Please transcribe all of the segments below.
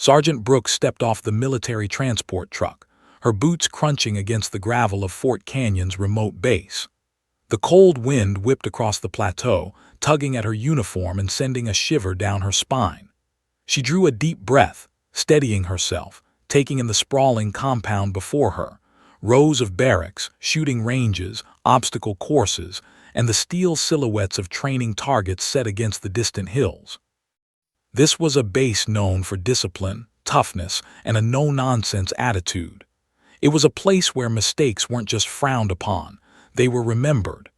Sergeant Brooks stepped off the military transport truck, her boots crunching against the gravel of Fort Canyon's remote base. The cold wind whipped across the plateau, tugging at her uniform and sending a shiver down her spine. She drew a deep breath, steadying herself, taking in the sprawling compound before her, rows of barracks, shooting ranges, obstacle courses, and the steel silhouettes of training targets set against the distant hills. This was a base known for discipline, toughness, and a no-nonsense attitude. It was a place where mistakes weren't just frowned upon, they were remembered.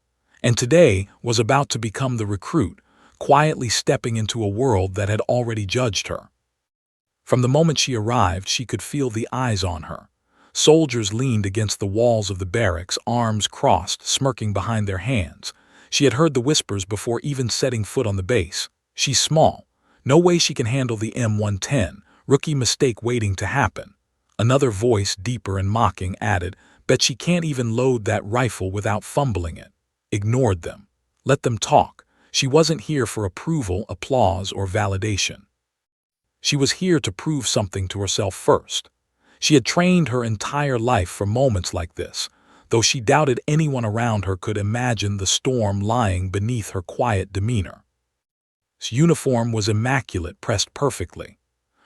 And today was about to become the recruit, quietly stepping into a world that had already judged her. From the moment she arrived, she could feel the eyes on her. Soldiers leaned against the walls of the barracks, arms crossed, smirking behind their hands. She had heard the whispers before even setting foot on the base. She's small. No way she can handle the M110. Rookie mistake waiting to happen. Another voice, deeper and mocking, added, bet she can't even load that rifle without fumbling it. Ignored them. Let them talk. She wasn't here for approval, applause, or validation. She was here to prove something to herself first. She had trained her entire life for moments like this, though she doubted anyone around her could imagine the storm lying beneath her quiet demeanor. Her uniform was immaculate, pressed perfectly.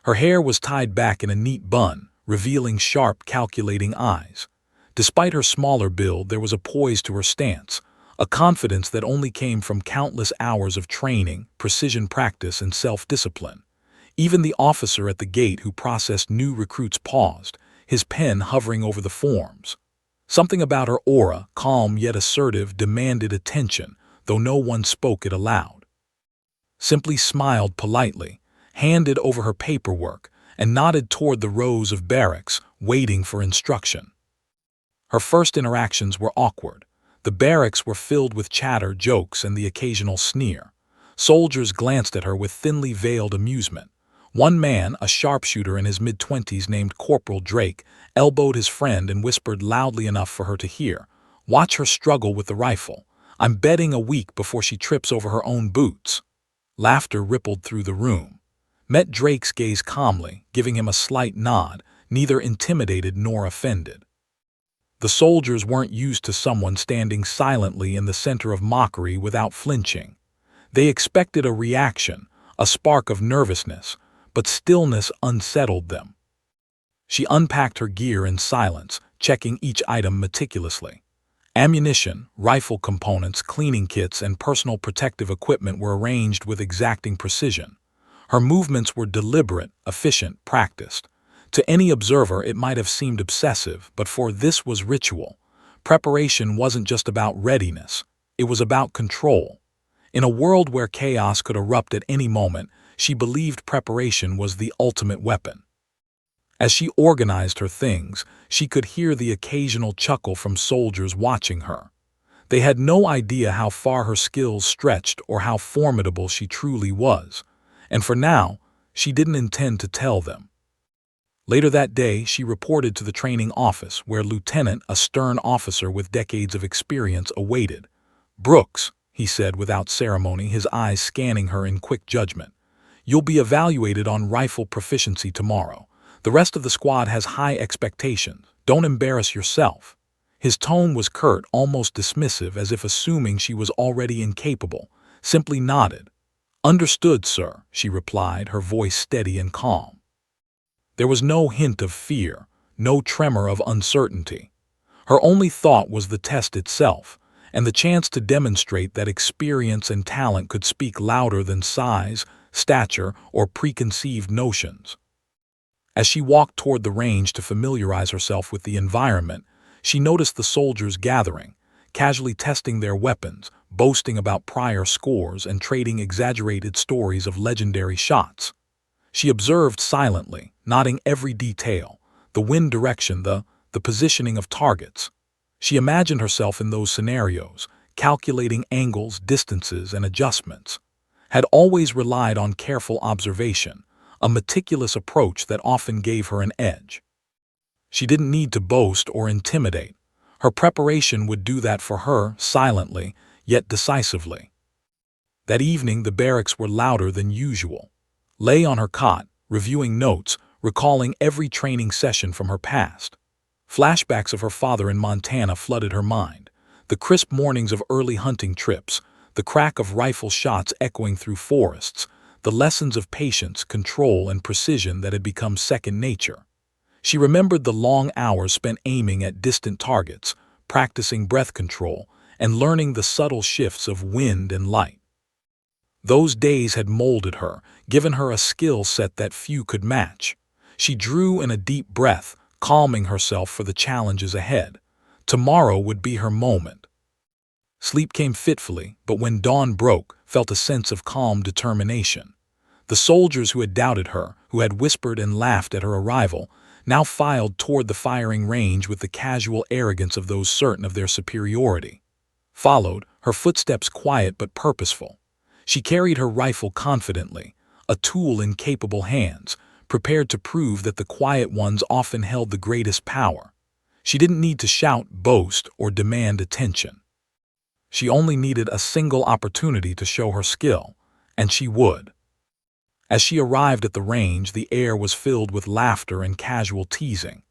Her hair was tied back in a neat bun, revealing sharp, calculating eyes. Despite her smaller build, there was a poise to her stance, a confidence that only came from countless hours of training, precision practice, and self-discipline. Even the officer at the gate who processed new recruits paused, his pen hovering over the forms. Something about her aura, calm yet assertive, demanded attention, though no one spoke it aloud. Simply smiled politely, handed over her paperwork, and nodded toward the rows of barracks, waiting for instruction. Her first interactions were awkward. The barracks were filled with chatter, jokes, and the occasional sneer. Soldiers glanced at her with thinly veiled amusement. One man, a sharpshooter in his mid-20s named Corporal Drake, elbowed his friend and whispered loudly enough for her to hear, "Watch her struggle with the rifle. I'm betting a week before she trips over her own boots." Laughter rippled through the room. Met Drake's gaze calmly, giving him a slight nod, neither intimidated nor offended. The soldiers weren't used to someone standing silently in the center of mockery without flinching. They expected a reaction, a spark of nervousness, but stillness unsettled them. She unpacked her gear in silence, checking each item meticulously. Ammunition, rifle components, cleaning kits, and personal protective equipment were arranged with exacting precision. Her movements were deliberate, efficient, practiced. To any observer, it might have seemed obsessive, but for this was ritual. Preparation wasn't just about readiness, it was about control. In a world where chaos could erupt at any moment, she believed preparation was the ultimate weapon. As she organized her things, she could hear the occasional chuckle from soldiers watching her. They had no idea how far her skills stretched or how formidable she truly was, and for now, she didn't intend to tell them. Later that day, she reported to the training office, where Lieutenant, a stern officer with decades of experience, awaited. "Brooks," he said without ceremony, his eyes scanning her in quick judgment, "you'll be evaluated on rifle proficiency tomorrow. The rest of the squad has high expectations. Don't embarrass yourself." His tone was curt, almost dismissive, as if assuming she was already incapable. Simply nodded. "Understood, sir," she replied, her voice steady and calm. There was no hint of fear, no tremor of uncertainty. Her only thought was the test itself, and the chance to demonstrate that experience and talent could speak louder than size, stature, or preconceived notions. As she walked toward the range to familiarize herself with the environment, she noticed the soldiers gathering, casually testing their weapons, boasting about prior scores, and trading exaggerated stories of legendary shots. She observed silently, noting every detail, the wind direction, the positioning of targets. She imagined herself in those scenarios, calculating angles, distances, and adjustments. Had always relied on careful observation, a meticulous approach that often gave her an edge. She didn't need to boast or intimidate. Her preparation would do that for her, silently, yet decisively. That evening, the barracks were louder than usual. Lay on her cot, reviewing notes, recalling every training session from her past. Flashbacks of her father in Montana flooded her mind. The crisp mornings of early hunting trips, the crack of rifle shots echoing through forests, the lessons of patience, control, and precision that had become second nature. She remembered the long hours spent aiming at distant targets, practicing breath control, and learning the subtle shifts of wind and light. Those days had molded her, given her a skill set that few could match. She drew in a deep breath, calming herself for the challenges ahead. Tomorrow would be her moment. Sleep came fitfully, but when dawn broke, felt a sense of calm determination. The soldiers who had doubted her, who had whispered and laughed at her arrival, now filed toward the firing range with the casual arrogance of those certain of their superiority. Followed, her footsteps quiet but purposeful. She carried her rifle confidently, a tool in capable hands, prepared to prove that the quiet ones often held the greatest power. She didn't need to shout, boast, or demand attention. She only needed a single opportunity to show her skill, and she would. As she arrived at the range, the air was filled with laughter and casual teasing.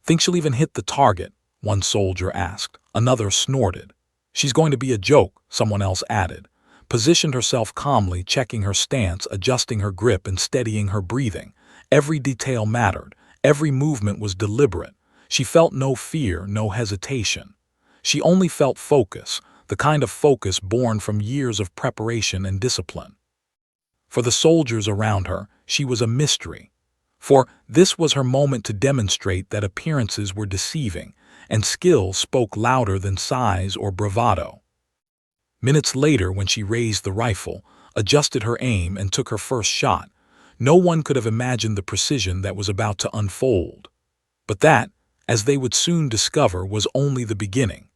"Think she'll even hit the target?" one soldier asked. Another snorted. "She's going to be a joke," someone else added. Positioned herself calmly, checking her stance, adjusting her grip, and steadying her breathing. Every detail mattered. Every movement was deliberate. She felt no fear, no hesitation. She only felt focus, the kind of focus born from years of preparation and discipline. For the soldiers around her, she was a mystery. For this was her moment to demonstrate that appearances were deceiving, and skill spoke louder than size or bravado. Minutes later, when she raised the rifle, adjusted her aim, and took her first shot, no one could have imagined the precision that was about to unfold. But that, as they would soon discover, was only the beginning.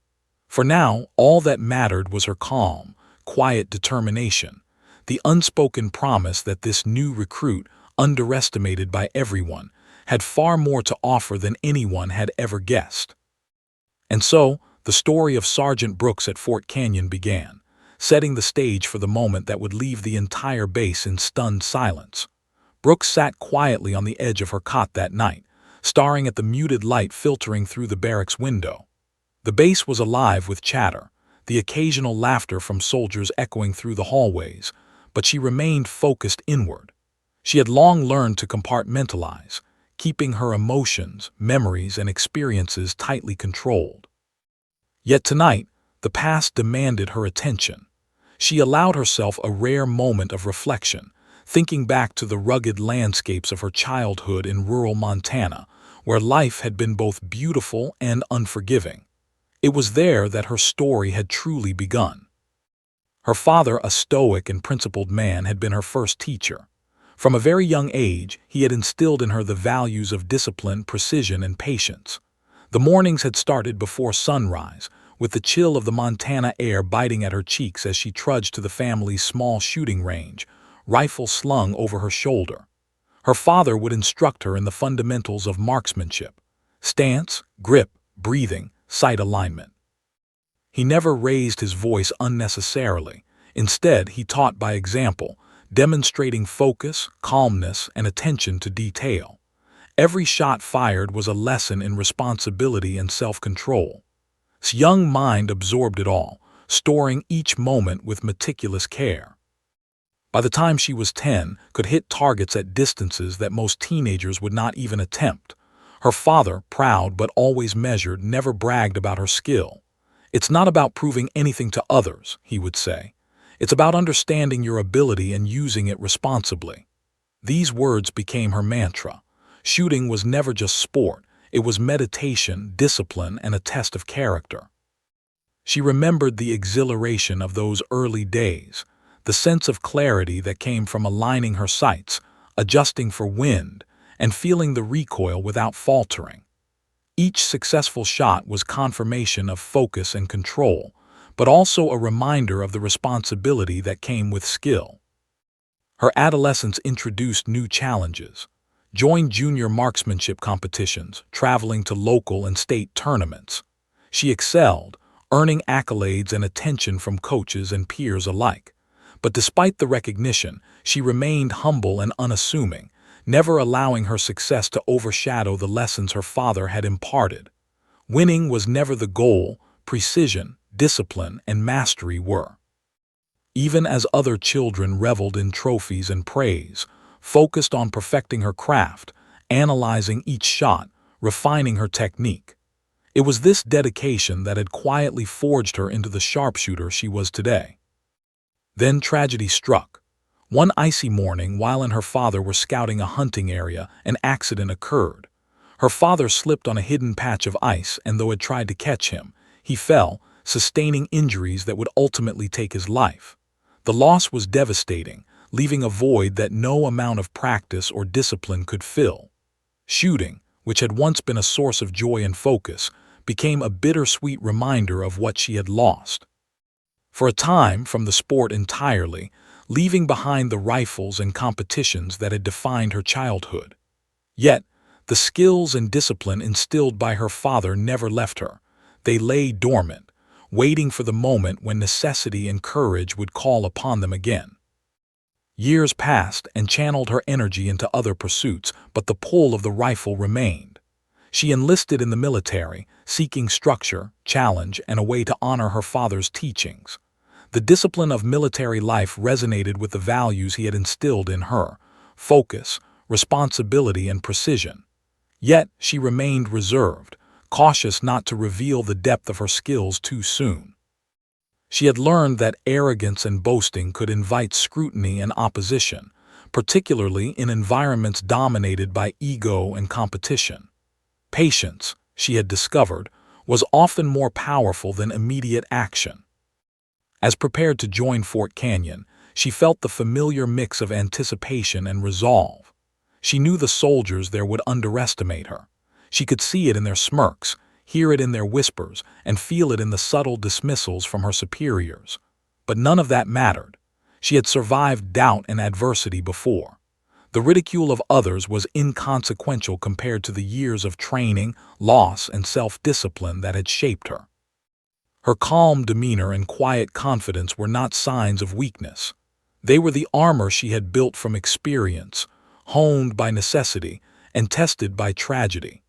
For now, all that mattered was her calm, quiet determination, the unspoken promise that this new recruit, underestimated by everyone, had far more to offer than anyone had ever guessed. And so, the story of Sergeant Brooks at Fort Canyon began, setting the stage for the moment that would leave the entire base in stunned silence. Brooks sat quietly on the edge of her cot that night, staring at the muted light filtering through the barracks window. The base was alive with chatter, the occasional laughter from soldiers echoing through the hallways, but she remained focused inward. She had long learned to compartmentalize, keeping her emotions, memories, and experiences tightly controlled. Yet tonight, the past demanded her attention. She allowed herself a rare moment of reflection, thinking back to the rugged landscapes of her childhood in rural Montana, where life had been both beautiful and unforgiving. It was there that her story had truly begun. Her father, a stoic and principled man, had been her first teacher. From a very young age, he had instilled in her the values of discipline, precision, and patience. The mornings had started before sunrise, with the chill of the Montana air biting at her cheeks as she trudged to the family's small shooting range, rifle slung over her shoulder. Her father would instruct her in the fundamentals of marksmanship: stance, grip, breathing, sight alignment. He never raised his voice unnecessarily. Instead, he taught by example, demonstrating focus, calmness, and attention to detail. Every shot fired was a lesson in responsibility and self-control. His young mind absorbed it all, storing each moment with meticulous care. By the time she was 10, could hit targets at distances that most teenagers would not even attempt. Her father, proud but always measured, never bragged about her skill. "It's not about proving anything to others," he would say. "It's about understanding your ability and using it responsibly." These words became her mantra. Shooting was never just sport, it was meditation, discipline, and a test of character. She remembered the exhilaration of those early days, the sense of clarity that came from aligning her sights, adjusting for wind, and feeling the recoil without faltering. Each successful shot was confirmation of focus and control, but also a reminder of the responsibility that came with skill. Her adolescence introduced new challenges. Joined junior marksmanship competitions, traveling to local and state tournaments. She excelled, earning accolades and attention from coaches and peers alike. But despite the recognition, she remained humble and unassuming, never allowing her success to overshadow the lessons her father had imparted. Winning was never the goal, precision, discipline, and mastery were. Even as other children reveled in trophies and praise, focused on perfecting her craft, analyzing each shot, refining her technique. It was this dedication that had quietly forged her into the sharpshooter she was today. Then tragedy struck. One icy morning, while and her father were scouting a hunting area, an accident occurred. Her father slipped on a hidden patch of ice, and though it tried to catch him, he fell, sustaining injuries that would ultimately take his life. The loss was devastating, leaving a void that no amount of practice or discipline could fill. Shooting, which had once been a source of joy and focus, became a bittersweet reminder of what she had lost. For a time, from the sport entirely, leaving behind the rifles and competitions that had defined her childhood. Yet, the skills and discipline instilled by her father never left her. They lay dormant, waiting for the moment when necessity and courage would call upon them again. Years passed and channeled her energy into other pursuits, but the pull of the rifle remained. She enlisted in the military, seeking structure, challenge, and a way to honor her father's teachings. The discipline of military life resonated with the values he had instilled in her: focus, responsibility, and precision. Yet she remained reserved, cautious not to reveal the depth of her skills too soon. She had learned that arrogance and boasting could invite scrutiny and opposition, particularly in environments dominated by ego and competition. Patience, she had discovered, was often more powerful than immediate action. As prepared to join Fort Canyon, she felt the familiar mix of anticipation and resolve. She knew the soldiers there would underestimate her. She could see it in their smirks, hear it in their whispers, and feel it in the subtle dismissals from her superiors. But none of that mattered. She had survived doubt and adversity before. The ridicule of others was inconsequential compared to the years of training, loss, and self-discipline that had shaped her. Her calm demeanor and quiet confidence were not signs of weakness. They were the armor she had built from experience, honed by necessity, and tested by tragedy.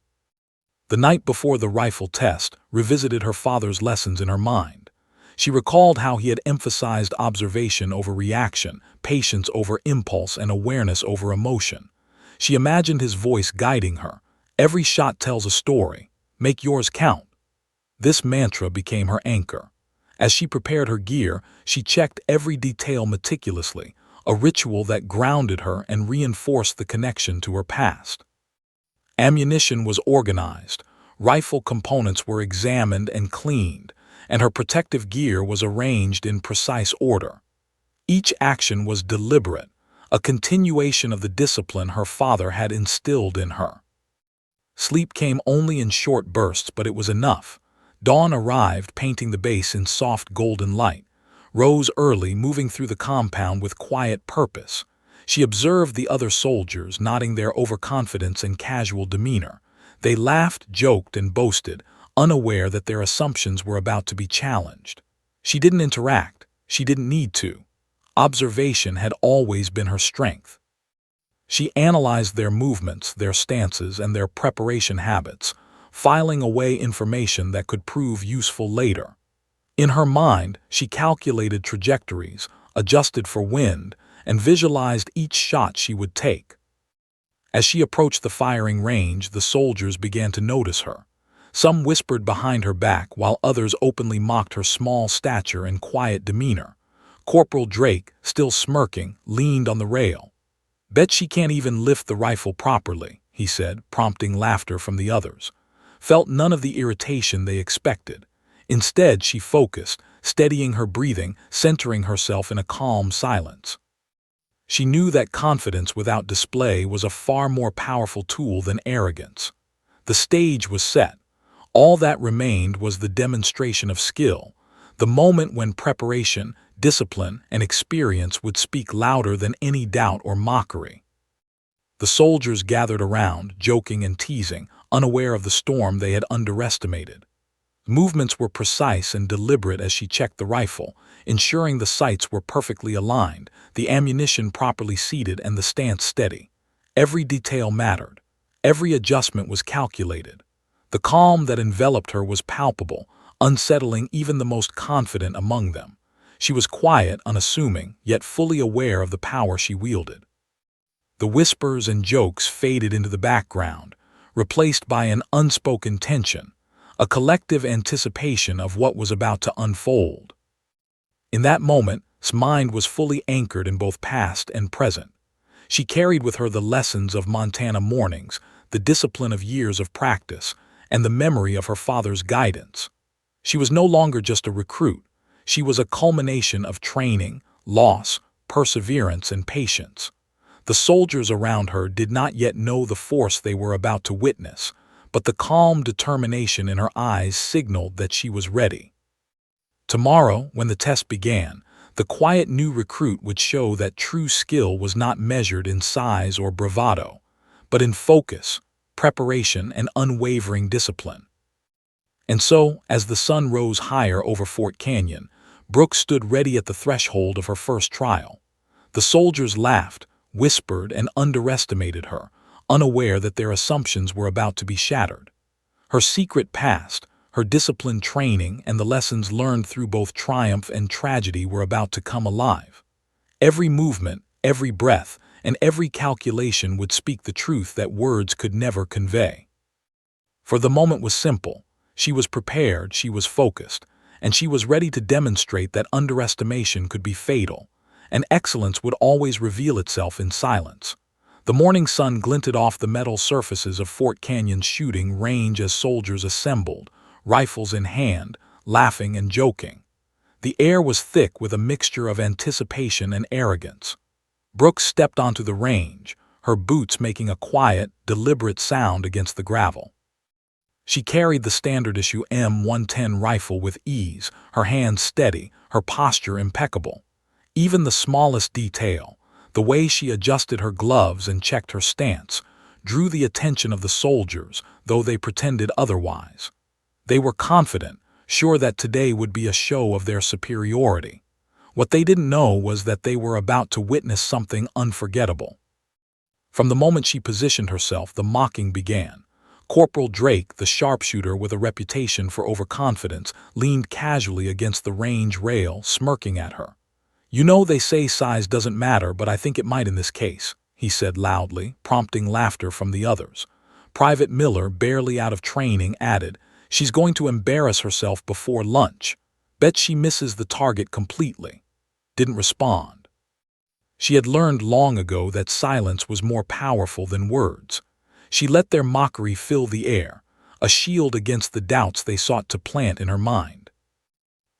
The night before the rifle test revisited her father's lessons in her mind. She recalled how he had emphasized observation over reaction, patience over impulse, and awareness over emotion. She imagined his voice guiding her. Every shot tells a story. Make yours count. This mantra became her anchor. As she prepared her gear, she checked every detail meticulously, a ritual that grounded her and reinforced the connection to her past. Ammunition was organized, rifle components were examined and cleaned, and her protective gear was arranged in precise order. Each action was deliberate, a continuation of the discipline her father had instilled in her. Sleep came only in short bursts, but it was enough. Dawn arrived, painting the base in soft golden light. Rose early, moving through the compound with quiet purpose. She observed the other soldiers, nodding their overconfidence and casual demeanor. They laughed, joked, and boasted, unaware that their assumptions were about to be challenged. She didn't interact. She didn't need to. Observation had always been her strength. She analyzed their movements, their stances, and their preparation habits, filing away information that could prove useful later. In her mind, she calculated trajectories, adjusted for wind, and visualized each shot she would take. As she approached the firing range, the soldiers began to notice her. Some whispered behind her back, while others openly mocked her small stature and quiet demeanor. Corporal Drake, still smirking, leaned on the rail. "Bet she can't even lift the rifle properly," he said, prompting laughter from the others. Felt none of the irritation they expected. Instead, she focused, steadying her breathing, centering herself in a calm silence. She knew that confidence without display was a far more powerful tool than arrogance. The stage was set. All that remained was the demonstration of skill, the moment when preparation, discipline, and experience would speak louder than any doubt or mockery. The soldiers gathered around, joking and teasing, unaware of the storm they had underestimated. Movements were precise and deliberate as she checked the rifle, ensuring the sights were perfectly aligned, the ammunition properly seated, and the stance steady. Every detail mattered. Every adjustment was calculated. The calm that enveloped her was palpable, unsettling even the most confident among them. She was quiet, unassuming, yet fully aware of the power she wielded. The whispers and jokes faded into the background, replaced by an unspoken tension, a collective anticipation of what was about to unfold. In that moment, his mind was fully anchored in both past and present. She carried with her the lessons of Montana mornings, the discipline of years of practice, and the memory of her father's guidance. She was no longer just a recruit. She was a culmination of training, loss, perseverance, and patience. The soldiers around her did not yet know the force they were about to witness, but the calm determination in her eyes signaled that she was ready. Tomorrow, when the test began, the quiet new recruit would show that true skill was not measured in size or bravado, but in focus, preparation, and unwavering discipline. And so, as the sun rose higher over Fort Canyon, Brooke stood ready at the threshold of her first trial. The soldiers laughed, whispered, and underestimated her, unaware that their assumptions were about to be shattered. Her secret past, her disciplined training, and the lessons learned through both triumph and tragedy were about to come alive. Every movement, every breath, and every calculation would speak the truth that words could never convey. For the moment was simple. She was prepared, she was focused, and she was ready to demonstrate that underestimation could be fatal, and excellence would always reveal itself in silence. The morning sun glinted off the metal surfaces of Fort Canyon's shooting range as soldiers assembled, rifles in hand, laughing and joking. The air was thick with a mixture of anticipation and arrogance. Brooke stepped onto the range, her boots making a quiet, deliberate sound against the gravel. She carried the standard-issue M110 rifle with ease, her hands steady, her posture impeccable. Even the smallest detail, the way she adjusted her gloves and checked her stance, drew the attention of the soldiers, though they pretended otherwise. They were confident, sure that today would be a show of their superiority. What they didn't know was that they were about to witness something unforgettable. From the moment she positioned herself, the mocking began. Corporal Drake, the sharpshooter with a reputation for overconfidence, leaned casually against the range rail, smirking at her. "You know they say size doesn't matter, but I think it might in this case," he said loudly, prompting laughter from the others. Private Miller, barely out of training, added, "She's going to embarrass herself before lunch. Bet she misses the target completely." Didn't respond. She had learned long ago that silence was more powerful than words. She let their mockery fill the air, a shield against the doubts they sought to plant in her mind.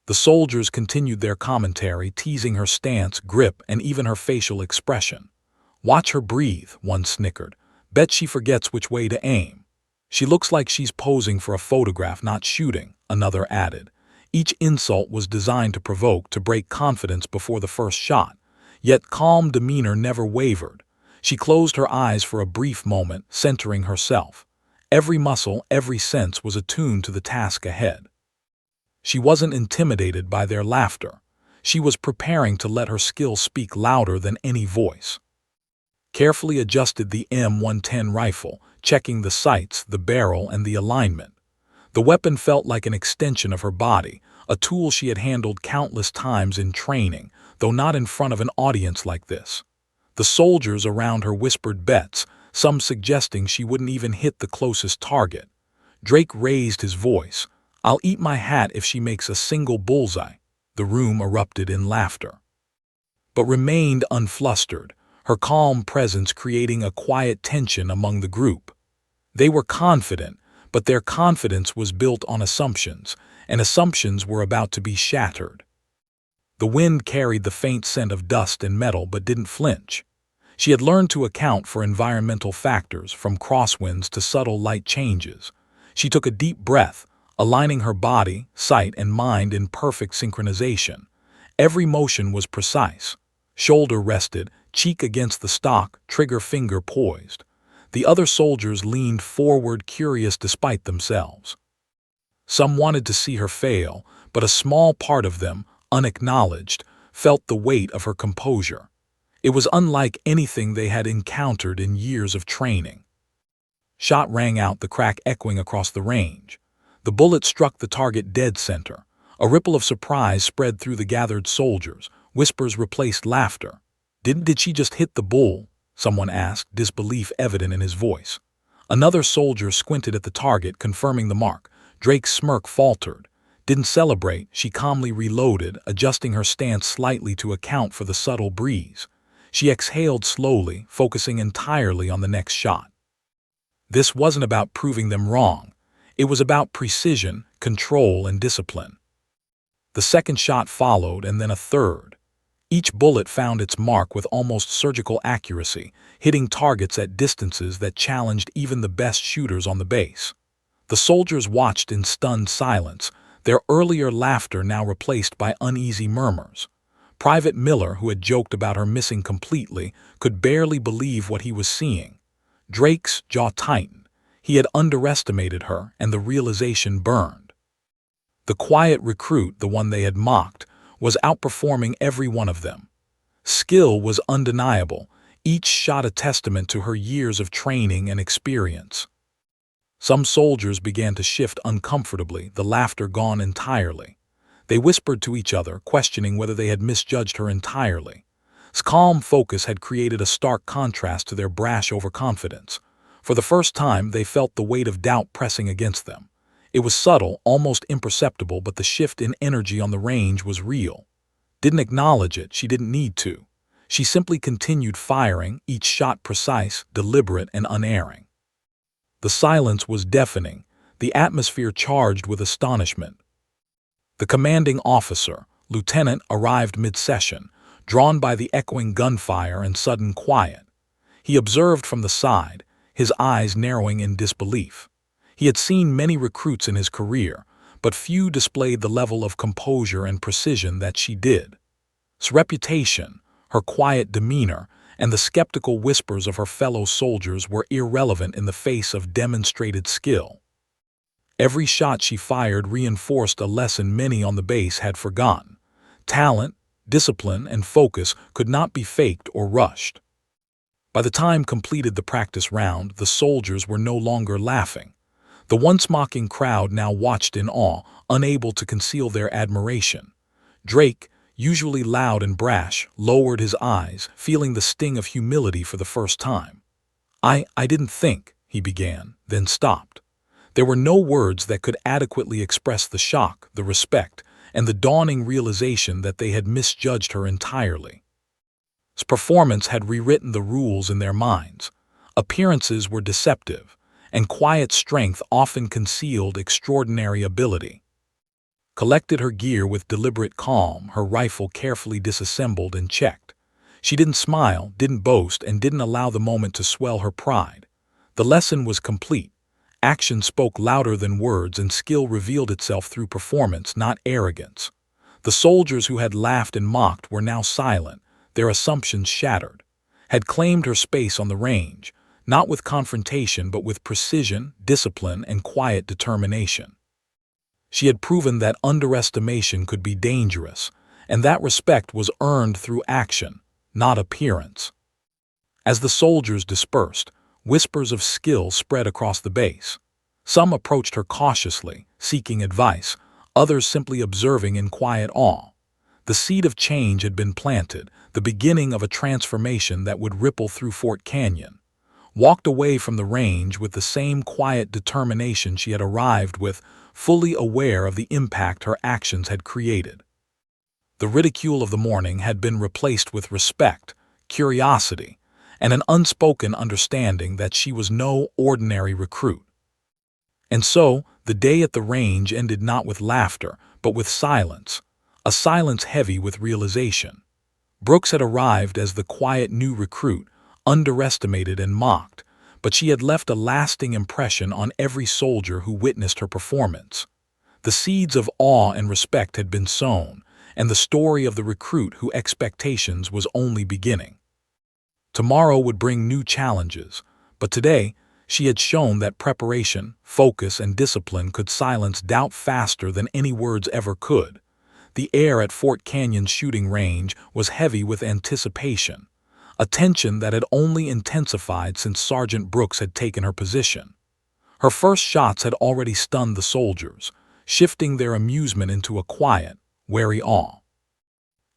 The soldiers continued their commentary, teasing her stance, grip, and even her facial expression. "Watch her breathe," one snickered. "Bet she forgets which way to aim." "She looks like she's posing for a photograph, not shooting," another added. Each insult was designed to provoke, to break confidence before the first shot. Yet calm demeanor never wavered. She closed her eyes for a brief moment, centering herself. Every muscle, every sense was attuned to the task ahead. She wasn't intimidated by their laughter. She was preparing to let her skill speak louder than any voice. Carefully adjusted the M110 rifle, checking the sights, the barrel, and the alignment. The weapon felt like an extension of her body, a tool she had handled countless times in training, though not in front of an audience like this. The soldiers around her whispered bets, some suggesting she wouldn't even hit the closest target. Drake raised his voice. "I'll eat my hat if she makes a single bullseye." The room erupted in laughter, but remained unflustered, her calm presence creating a quiet tension among the group. They were confident, but their confidence was built on assumptions, and assumptions were about to be shattered. The wind carried the faint scent of dust and metal but didn't flinch. She had learned to account for environmental factors, from crosswinds to subtle light changes. She took a deep breath, aligning her body, sight, and mind in perfect synchronization. Every motion was precise. Shoulder rested, cheek against the stock, trigger finger poised. The other soldiers leaned forward, curious despite themselves. Some wanted to see her fail, but a small part of them, unacknowledged, felt the weight of her composure. It was unlike anything they had encountered in years of training. Shot rang out, the crack echoing across the range. The bullet struck the target dead center. A ripple of surprise spread through the gathered soldiers. Whispers replaced laughter. Did she just hit the bull?" someone asked, disbelief evident in his voice. Another soldier squinted at the target, confirming the mark. Drake's smirk faltered. Didn't celebrate, she calmly reloaded, adjusting her stance slightly to account for the subtle breeze. She exhaled slowly, focusing entirely on the next shot. This wasn't about proving them wrong. It was about precision, control, and discipline. The second shot followed, and then a third. Each bullet found its mark with almost surgical accuracy, hitting targets at distances that challenged even the best shooters on the base. The soldiers watched in stunned silence, their earlier laughter now replaced by uneasy murmurs. Private Miller, who had joked about her missing completely, could barely believe what he was seeing. Drake's jaw tightened. He had underestimated her, and the realization burned. The quiet recruit, the one they had mocked, was outperforming every one of them. Skill was undeniable, each shot a testament to her years of training and experience. Some soldiers began to shift uncomfortably, the laughter gone entirely. They whispered to each other, questioning whether they had misjudged her entirely. His calm focus had created a stark contrast to their brash overconfidence. For the first time, they felt the weight of doubt pressing against them. It was subtle, almost imperceptible, but the shift in energy on the range was real. Didn't acknowledge it, she didn't need to. She simply continued firing, each shot precise, deliberate, and unerring. The silence was deafening, the atmosphere charged with astonishment. The commanding officer, lieutenant, arrived mid-session, drawn by the echoing gunfire and sudden quiet. He observed from the side, his eyes narrowing in disbelief. He had seen many recruits in his career, but few displayed the level of composure and precision that she did. Her reputation, her quiet demeanor, and the skeptical whispers of her fellow soldiers were irrelevant in the face of demonstrated skill. Every shot she fired reinforced a lesson many on the base had forgotten. Talent, discipline, and focus could not be faked or rushed. By the time completed the practice round, the soldiers were no longer laughing. The once mocking crowd now watched in awe, unable to conceal their admiration. Drake, usually loud and brash, lowered his eyes, feeling the sting of humility for the first time. I didn't think," he began, then stopped. There were no words that could adequately express the shock, the respect, and the dawning realization that they had misjudged her entirely. His performance had rewritten the rules in their minds. Appearances were deceptive, and quiet strength often concealed extraordinary ability. Collected her gear with deliberate calm, her rifle carefully disassembled and checked. She didn't smile, didn't boast, and didn't allow the moment to swell her pride. The lesson was complete. Action spoke louder than words, and skill revealed itself through performance, not arrogance. The soldiers who had laughed and mocked were now silent, their assumptions shattered. Had claimed her space on the range, not with confrontation but with precision, discipline, and quiet determination. She had proven that underestimation could be dangerous, and that respect was earned through action, not appearance. As the soldiers dispersed, whispers of skill spread across the base. Some approached her cautiously, seeking advice, others simply observing in quiet awe. The seed of change had been planted, the beginning of a transformation that would ripple through Fort Canyon. Walked away from the range with the same quiet determination she had arrived with, fully aware of the impact her actions had created. The ridicule of the morning had been replaced with respect, curiosity, and an unspoken understanding that she was no ordinary recruit. And so, the day at the range ended not with laughter, but with silence, a silence heavy with realization. Brooks had arrived as the quiet new recruit, underestimated and mocked, but she had left a lasting impression on every soldier who witnessed her performance. The seeds of awe and respect had been sown, and the story of the recruit whose expectations was only beginning. Tomorrow would bring new challenges, but today she had shown that preparation, focus, and discipline could silence doubt faster than any words ever could. The air at Fort Canyon's shooting range was heavy with anticipation. a tension that had only intensified since Sergeant Brooks had taken her position. Her first shots had already stunned the soldiers, shifting their amusement into a quiet, wary awe.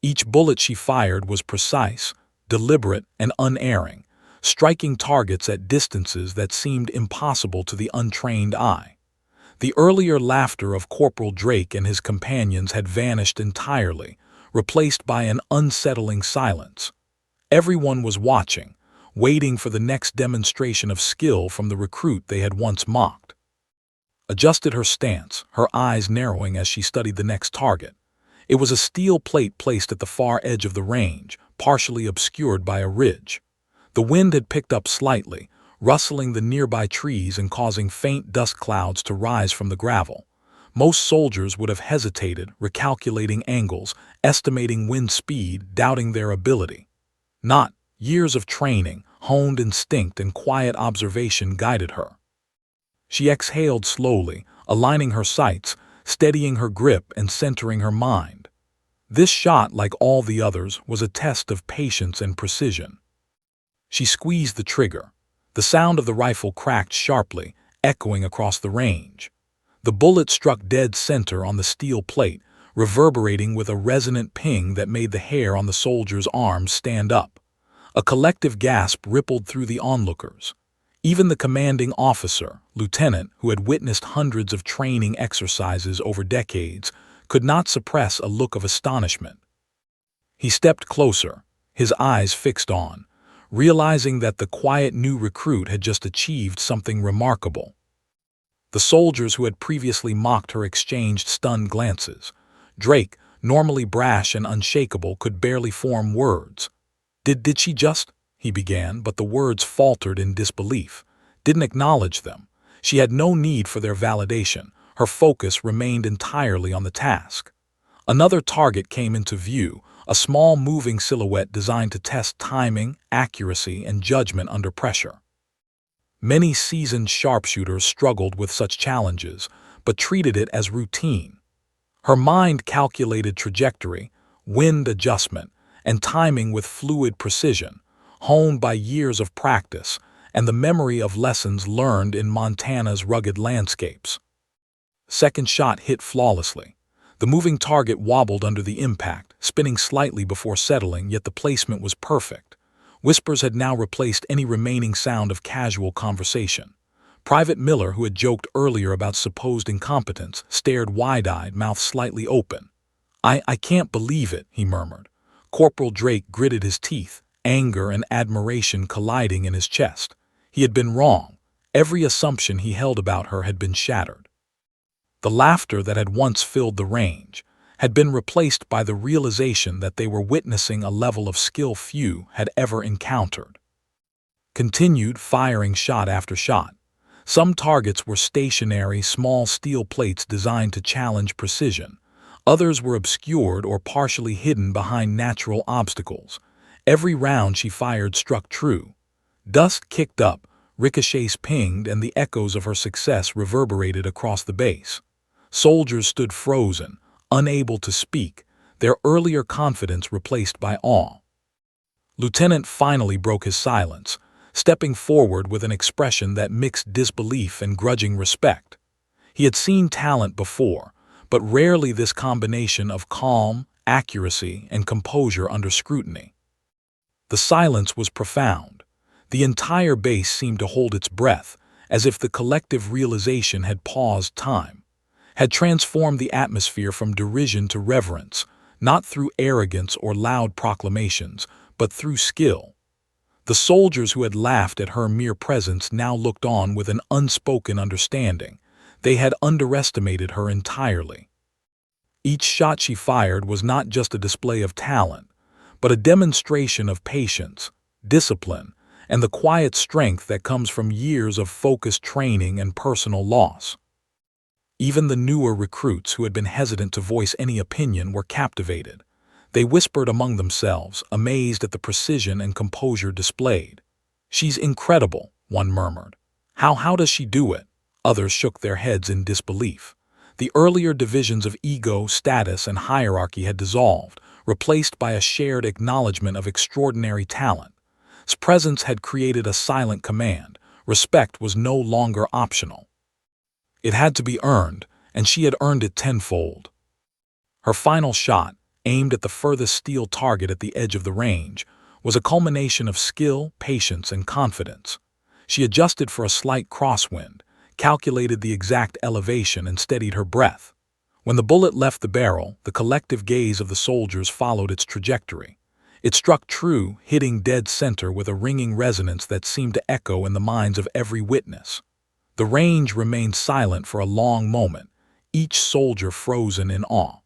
Each bullet she fired was precise, deliberate, and unerring, striking targets at distances that seemed impossible to the untrained eye. The earlier laughter of Corporal Drake and his companions had vanished entirely, replaced by an unsettling silence. Everyone was watching, waiting for the next demonstration of skill from the recruit they had once mocked. Adjusted her stance, her eyes narrowing as she studied the next target. It was a steel plate placed at the far edge of the range, partially obscured by a ridge. The wind had picked up slightly, rustling the nearby trees and causing faint dust clouds to rise from the gravel. Most soldiers would have hesitated, recalculating angles, estimating wind speed, doubting their ability. Not. Years of training, honed instinct, and quiet observation guided her. She exhaled slowly, aligning her sights, steadying her grip, and centering her mind. This shot, like all the others, was a test of patience and precision. She squeezed the trigger. The sound of the rifle cracked sharply, echoing across the range. The bullet struck dead center on the steel plate, reverberating with a resonant ping that made the hair on the soldier's arms stand up. A collective gasp rippled through the onlookers. Even the commanding officer, lieutenant, who had witnessed hundreds of training exercises over decades, could not suppress a look of astonishment. He stepped closer, his eyes fixed on, realizing that the quiet new recruit had just achieved something remarkable. The soldiers who had previously mocked her exchanged stunned glances. Drake, normally brash and unshakable, could barely form words. Did she just? He began, but the words faltered in disbelief. Didn't acknowledge them. She had no need for their validation. Her focus remained entirely on the task. Another target came into view, a small moving silhouette designed to test timing, accuracy, and judgment under pressure. Many seasoned sharpshooters struggled with such challenges, but treated it as routine. Her mind calculated trajectory, wind adjustment, and timing with fluid precision, honed by years of practice and the memory of lessons learned in Montana's rugged landscapes. Second shot hit flawlessly. The moving target wobbled under the impact, spinning slightly before settling, yet the placement was perfect. Whispers had now replaced any remaining sound of casual conversation. Private Miller, who had joked earlier about supposed incompetence, stared wide-eyed, mouth slightly open. I can't believe it," he murmured. Corporal Drake gritted his teeth, anger and admiration colliding in his chest. He had been wrong. Every assumption he held about her had been shattered. The laughter that had once filled the range had been replaced by the realization that they were witnessing a level of skill few had ever encountered. Continued firing shot after shot. Some targets were stationary, small steel plates designed to challenge precision. Others were obscured or partially hidden behind natural obstacles. Every round she fired struck true. Dust kicked up, ricochets pinged, and the echoes of her success reverberated across the base. Soldiers stood frozen, unable to speak, their earlier confidence replaced by awe. Lieutenant finally broke his silence, stepping forward with an expression that mixed disbelief and grudging respect. He had seen talent before, but rarely this combination of calm, accuracy, and composure under scrutiny. The silence was profound. The entire base seemed to hold its breath, as if the collective realization had paused time, had transformed the atmosphere from derision to reverence, not through arrogance or loud proclamations, but through skill. The soldiers who had laughed at her mere presence now looked on with an unspoken understanding. They had underestimated her entirely. Each shot she fired was not just a display of talent, but a demonstration of patience, discipline, and the quiet strength that comes from years of focused training and personal loss. Even the newer recruits who had been hesitant to voice any opinion were captivated. They whispered among themselves, amazed at the precision and composure displayed. "She's incredible," one murmured. How does she do it?" Others shook their heads in disbelief. The earlier divisions of ego, status, and hierarchy had dissolved, replaced by a shared acknowledgement of extraordinary talent. presence had created a silent command. Respect was no longer optional. It had to be earned, and she had earned it tenfold. Her final shot, aimed at the furthest steel target at the edge of the range, was a culmination of skill, patience, and confidence. She adjusted for a slight crosswind, calculated the exact elevation, and steadied her breath. When the bullet left the barrel, the collective gaze of the soldiers followed its trajectory. It struck true, hitting dead center with a ringing resonance that seemed to echo in the minds of every witness. The range remained silent for a long moment, each soldier frozen in awe.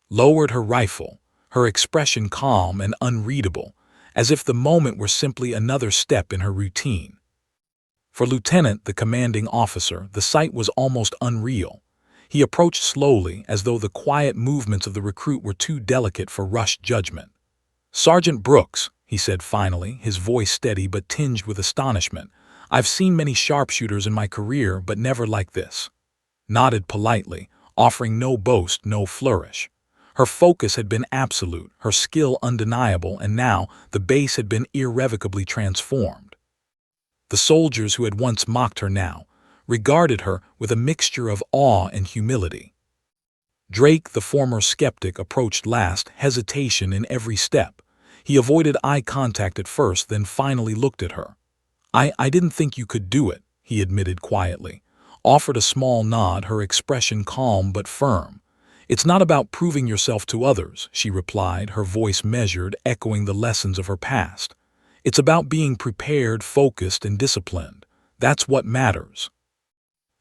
Lowered her rifle, her expression calm and unreadable, as if the moment were simply another step in her routine. For Lieutenant, the commanding officer, the sight was almost unreal. He approached slowly, as though the quiet movements of the recruit were too delicate for rushed judgment. "Sergeant Brooks," he said finally, his voice steady but tinged with astonishment, "I've seen many sharpshooters in my career, but never like this." Nodded politely, offering no boast, no flourish. Her focus had been absolute, her skill undeniable, and now the base had been irrevocably transformed. The soldiers who had once mocked her now regarded her with a mixture of awe and humility. Drake, the former skeptic, approached last, hesitation in every step. He avoided eye contact at first, then finally looked at her. I didn't think you could do it," he admitted quietly. Offered a small nod, her expression calm but firm. "It's not about proving yourself to others," she replied, her voice measured, echoing the lessons of her past. "It's about being prepared, focused, and disciplined. That's what matters."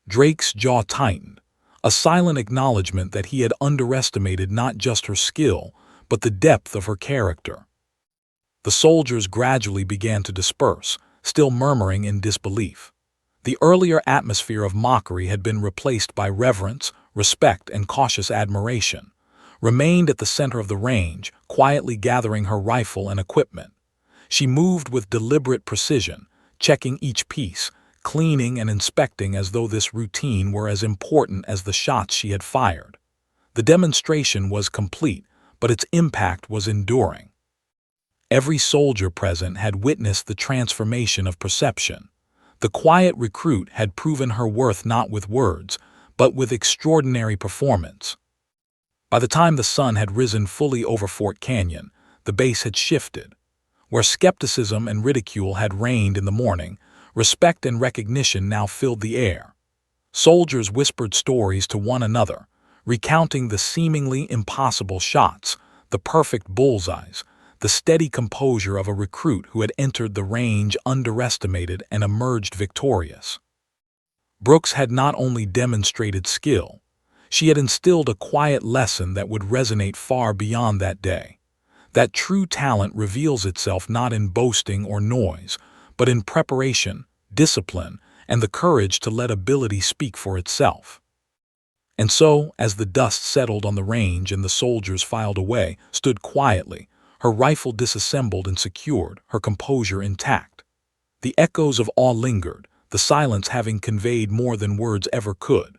Drake's jaw tightened, a silent acknowledgement that he had underestimated not just her skill, but the depth of her character. The soldiers gradually began to disperse, still murmuring in disbelief. The earlier atmosphere of mockery had been replaced by reverence, respect, and cautious admiration. Remained at the center of the range, quietly gathering her rifle and equipment. She moved with deliberate precision, checking each piece, cleaning and inspecting as though this routine were as important as the shots she had fired. The demonstration was complete, but its impact was enduring. Every soldier present had witnessed the transformation of perception. The quiet recruit had proven her worth not with words, but with extraordinary performance. By the time the sun had risen fully over Fort Canyon, the base had shifted. Where skepticism and ridicule had reigned in the morning, respect and recognition now filled the air. Soldiers whispered stories to one another, recounting the seemingly impossible shots, the perfect bullseyes, the steady composure of a recruit who had entered the range underestimated and emerged victorious. Brooks had not only demonstrated skill, she had instilled a quiet lesson that would resonate far beyond that day. That true talent reveals itself not in boasting or noise, but in preparation, discipline, and the courage to let ability speak for itself. And so, as the dust settled on the range and the soldiers filed away, stood quietly, her rifle disassembled and secured, her composure intact. The echoes of awe lingered, the silence having conveyed more than words ever could.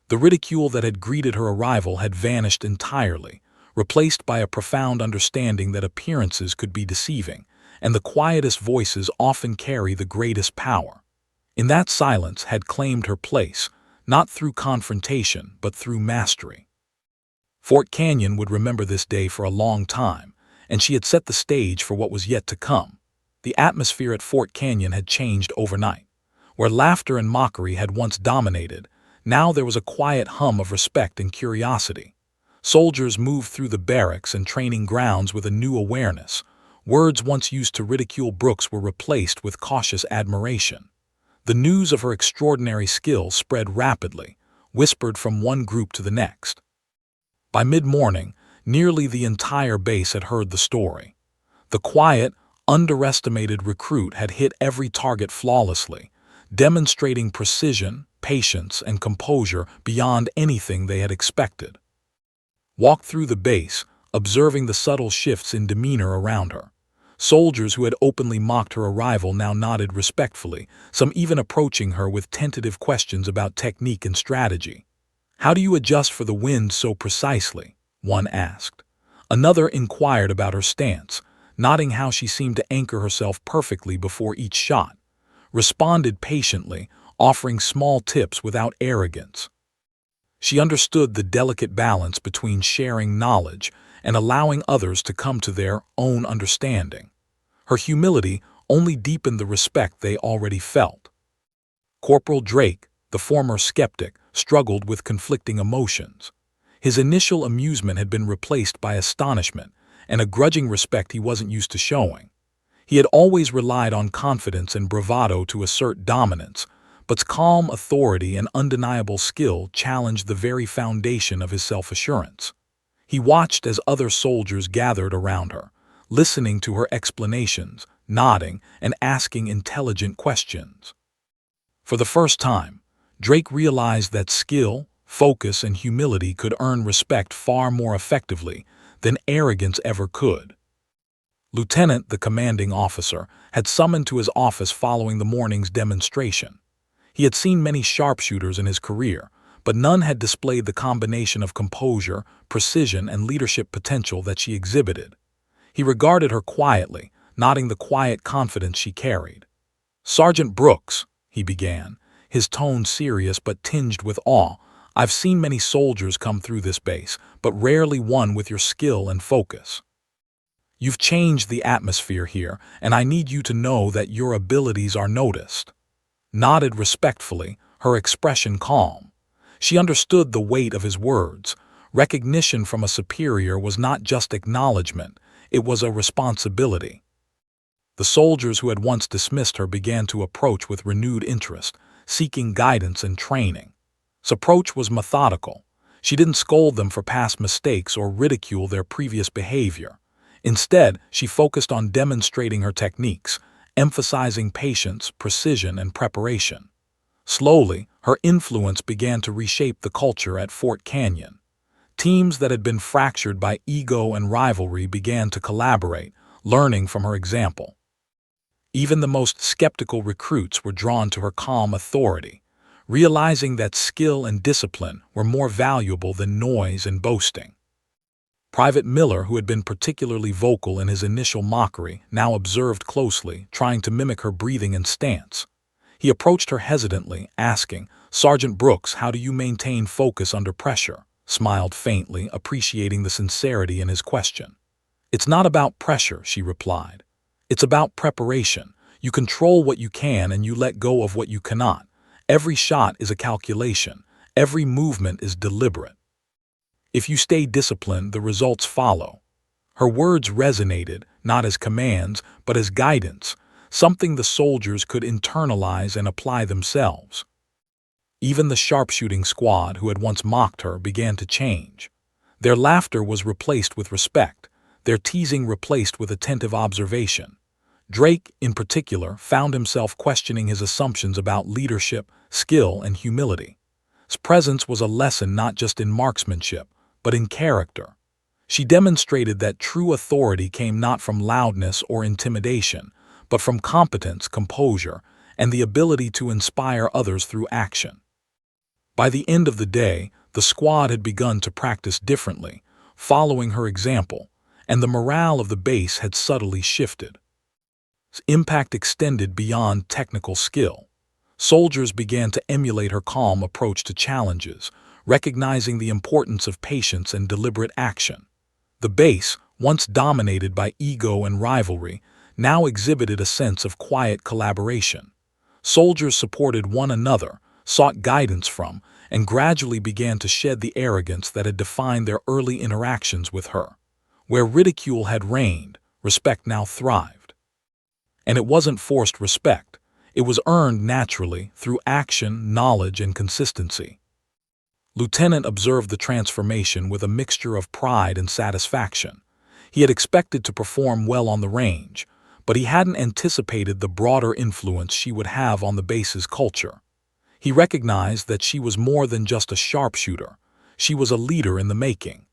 The ridicule that had greeted her arrival had vanished entirely, replaced by a profound understanding that appearances could be deceiving, and the quietest voices often carry the greatest power. In that silence had claimed her place, not through confrontation, but through mastery. Fort Canyon would remember this day for a long time, and she had set the stage for what was yet to come. The atmosphere at Fort Canyon had changed overnight. Where laughter and mockery had once dominated, now there was a quiet hum of respect and curiosity. Soldiers moved through the barracks and training grounds with a new awareness. Words once used to ridicule Brooks were replaced with cautious admiration. The news of her extraordinary skill spread rapidly, whispered from one group to the next. By mid-morning, nearly the entire base had heard the story. The quiet, underestimated recruit had hit every target flawlessly, demonstrating precision, patience, and composure beyond anything they had expected. Walked through the base, observing the subtle shifts in demeanor around her. Soldiers who had openly mocked her arrival now nodded respectfully, some even approaching her with tentative questions about technique and strategy. "How do you adjust for the wind so precisely?" one asked. Another inquired about her stance, noting how she seemed to anchor herself perfectly before each shot, responded patiently, offering small tips without arrogance. She understood the delicate balance between sharing knowledge and allowing others to come to their own understanding. Her humility only deepened the respect they already felt. Corporal Drake, the former skeptic, struggled with conflicting emotions. His initial amusement had been replaced by astonishment and a grudging respect he wasn't used to showing. He had always relied on confidence and bravado to assert dominance, but calm authority and undeniable skill challenged the very foundation of his self-assurance. He watched as other soldiers gathered around her, listening to her explanations, nodding, and asking intelligent questions. For the first time, Drake realized that skill, focus, and humility could earn respect far more effectively than arrogance ever could. Lieutenant, the commanding officer, had summoned to his office following the morning's demonstration. He had seen many sharpshooters in his career, but none had displayed the combination of composure, precision, and leadership potential that she exhibited. He regarded her quietly, noting the quiet confidence she carried. "Sergeant Brooks," he began, his tone serious but tinged with awe, "I've seen many soldiers come through this base, but rarely one with your skill and focus. You've changed the atmosphere here, and I need you to know that your abilities are noticed." Nodded respectfully, her expression calm. She understood the weight of his words. Recognition from a superior was not just acknowledgement, it was a responsibility. The soldiers who had once dismissed her began to approach with renewed interest, seeking guidance and training. His approach was methodical. She didn't scold them for past mistakes or ridicule their previous behavior. Instead, she focused on demonstrating her techniques, emphasizing patience, precision, and preparation. Slowly, her influence began to reshape the culture at Fort Canyon. Teams that had been fractured by ego and rivalry began to collaborate, learning from her example. Even the most skeptical recruits were drawn to her calm authority, realizing that skill and discipline were more valuable than noise and boasting. Private Miller, who had been particularly vocal in his initial mockery, now observed closely, trying to mimic her breathing and stance. He approached her hesitantly, asking, "Sergeant Brooks, how do you maintain focus under pressure?" Smiled faintly, appreciating the sincerity in his question. "It's not about pressure," she replied. "It's about preparation. You control what you can and you let go of what you cannot. Every shot is a calculation. Every movement is deliberate. If you stay disciplined, the results follow." Her words resonated, not as commands, but as guidance, something the soldiers could internalize and apply themselves. Even the sharpshooting squad who had once mocked her began to change. Their laughter was replaced with respect, their teasing replaced with attentive observation. Drake, in particular, found himself questioning his assumptions about leadership, skill, and humility. His presence was a lesson not just in marksmanship, but in character. She demonstrated that true authority came not from loudness or intimidation, but from competence, composure, and the ability to inspire others through action. By the end of the day, the squad had begun to practice differently, following her example, and the morale of the base had subtly shifted. Its impact extended beyond technical skill. Soldiers began to emulate her calm approach to challenges, recognizing the importance of patience and deliberate action. The base, once dominated by ego and rivalry, now exhibited a sense of quiet collaboration. Soldiers supported one another, sought guidance from, and gradually began to shed the arrogance that had defined their early interactions with her. Where ridicule had reigned, respect now thrived. And it wasn't forced respect. It was earned naturally through action, knowledge, and consistency. Lieutenant observed the transformation with a mixture of pride and satisfaction. He had expected to perform well on the range, but he hadn't anticipated the broader influence she would have on the base's culture. He recognized that she was more than just a sharpshooter. She was a leader in the making.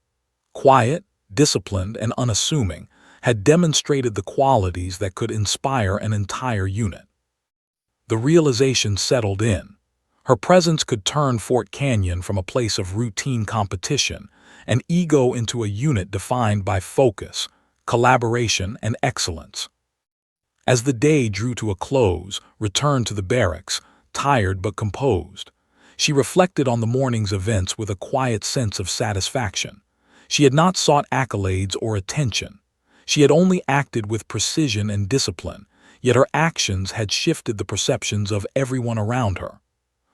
Quiet, disciplined, and unassuming, had demonstrated the qualities that could inspire an entire unit. The realization settled in. Her presence could turn Fort Canyon from a place of routine competition and ego into a unit defined by focus, collaboration, and excellence. As the day drew to a close, returned to the barracks, tired but composed. She reflected on the morning's events with a quiet sense of satisfaction. She had not sought accolades or attention. She had only acted with precision and discipline, yet her actions had shifted the perceptions of everyone around her.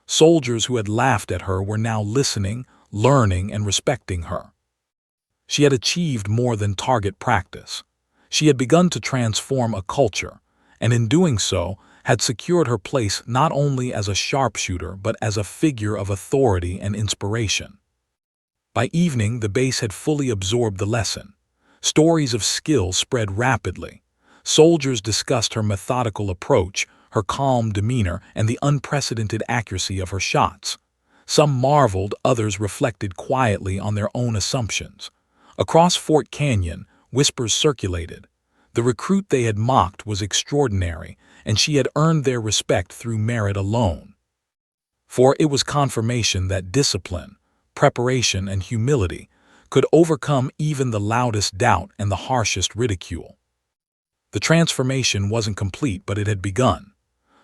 Soldiers who had laughed at her were now listening, learning, and respecting her. She had achieved more than target practice. She had begun to transform a culture, and in doing so, had secured her place not only as a sharpshooter but as a figure of authority and inspiration. By evening, the base had fully absorbed the lesson. Stories of skill spread rapidly. Soldiers discussed her methodical approach, her calm demeanor, and the unprecedented accuracy of her shots. Some marveled, others reflected quietly on their own assumptions. Across Fort Canyon, whispers circulated. The recruit they had mocked was extraordinary, and she had earned their respect through merit alone. For it was confirmation that discipline, preparation, and humility could overcome even the loudest doubt and the harshest ridicule. The transformation wasn't complete, but it had begun.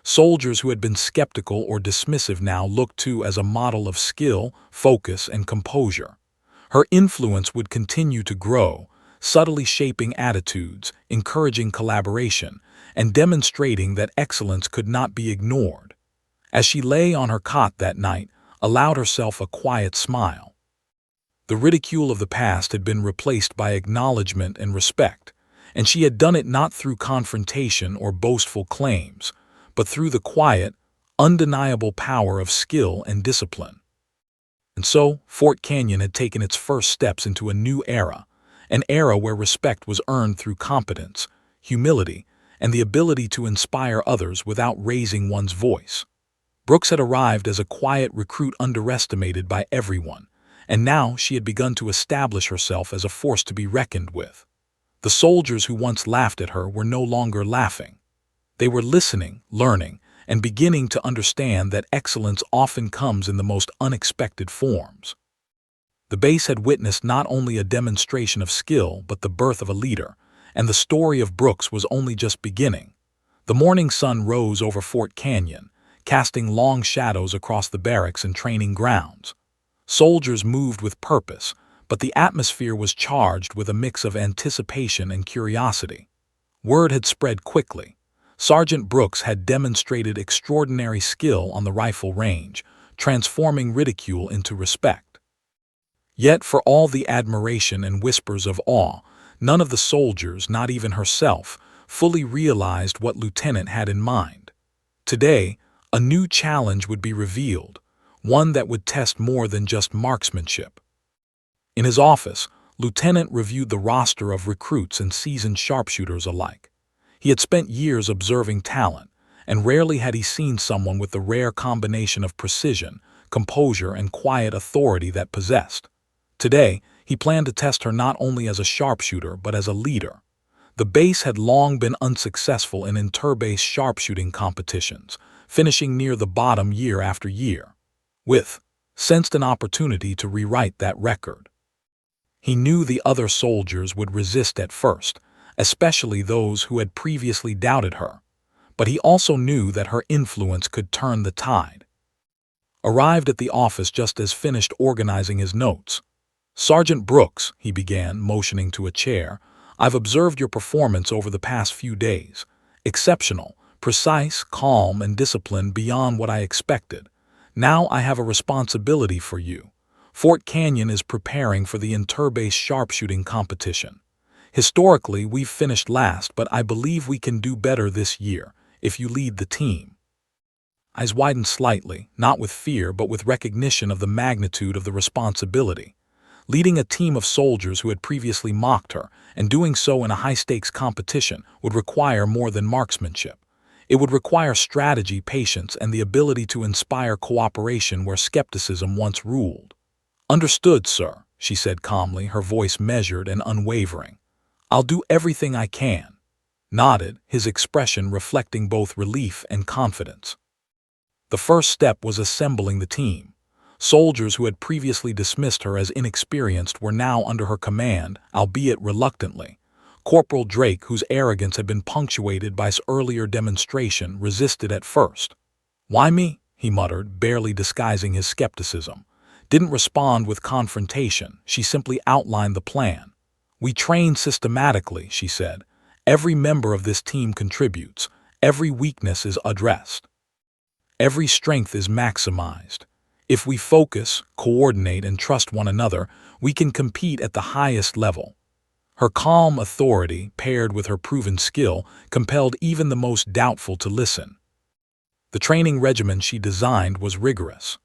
Soldiers who had been skeptical or dismissive now looked to as a model of skill, focus, and composure. Her influence would continue to grow, subtly shaping attitudes, encouraging collaboration, and demonstrating that excellence could not be ignored. As she lay on her cot that night, allowed herself a quiet smile. The ridicule of the past had been replaced by acknowledgement and respect, and she had done it not through confrontation or boastful claims, but through the quiet, undeniable power of skill and discipline. And so, Fort Canyon had taken its first steps into a new era, an era where respect was earned through competence, humility, and the ability to inspire others without raising one's voice. Brooks had arrived as a quiet recruit underestimated by everyone, and now she had begun to establish herself as a force to be reckoned with. The soldiers who once laughed at her were no longer laughing. They were listening, learning, and beginning to understand that excellence often comes in the most unexpected forms. The base had witnessed not only a demonstration of skill but the birth of a leader, and the story of Brooks was only just beginning. The morning sun rose over Fort Canyon, casting long shadows across the barracks and training grounds. Soldiers moved with purpose, but the atmosphere was charged with a mix of anticipation and curiosity. Word had spread quickly. Sergeant Brooks had demonstrated extraordinary skill on the rifle range, transforming ridicule into respect. Yet, for all the admiration and whispers of awe, none of the soldiers, not even herself, fully realized what Lieutenant had in mind. Today, a new challenge would be revealed, one that would test more than just marksmanship. In his office, Lieutenant reviewed the roster of recruits and seasoned sharpshooters alike. He had spent years observing talent, and rarely had he seen someone with the rare combination of precision, composure, and quiet authority that possessed. Today, he planned to test her not only as a sharpshooter but as a leader. The base had long been unsuccessful in inter-base sharpshooting competitions, finishing near the bottom year after year. With sensed an opportunity to rewrite that record. He knew the other soldiers would resist at first, especially those who had previously doubted her, but he also knew that her influence could turn the tide. Arrived at the office just as finished organizing his notes. "Sergeant Brooks," he began, motioning to a chair, "I've observed your performance over the past few days. Exceptional, precise, calm, and disciplined beyond what I expected. Now I have a responsibility for you. Fort Canyon is preparing for the inter-base sharpshooting competition. Historically, we've finished last, but I believe we can do better this year, if you lead the team." Eyes widened slightly, not with fear but with recognition of the magnitude of the responsibility. Leading a team of soldiers who had previously mocked her, and doing so in a high-stakes competition, would require more than marksmanship. It would require strategy, patience, and the ability to inspire cooperation where skepticism once ruled. "Understood, sir," she said calmly, her voice measured and unwavering. "I'll do everything I can." Nodded, his expression reflecting both relief and confidence. The first step was assembling the team. Soldiers who had previously dismissed her as inexperienced were now under her command, albeit reluctantly. Corporal Drake, whose arrogance had been punctuated by his earlier demonstration, resisted at first. "Why me?" he muttered, barely disguising his skepticism. Didn't respond with confrontation, she simply outlined the plan. "We train systematically," she said. "Every member of this team contributes. Every weakness is addressed. Every strength is maximized. If we focus, coordinate, and trust one another, we can compete at the highest level." Her calm authority, paired with her proven skill, compelled even the most doubtful to listen. The training regimen she designed was rigorous.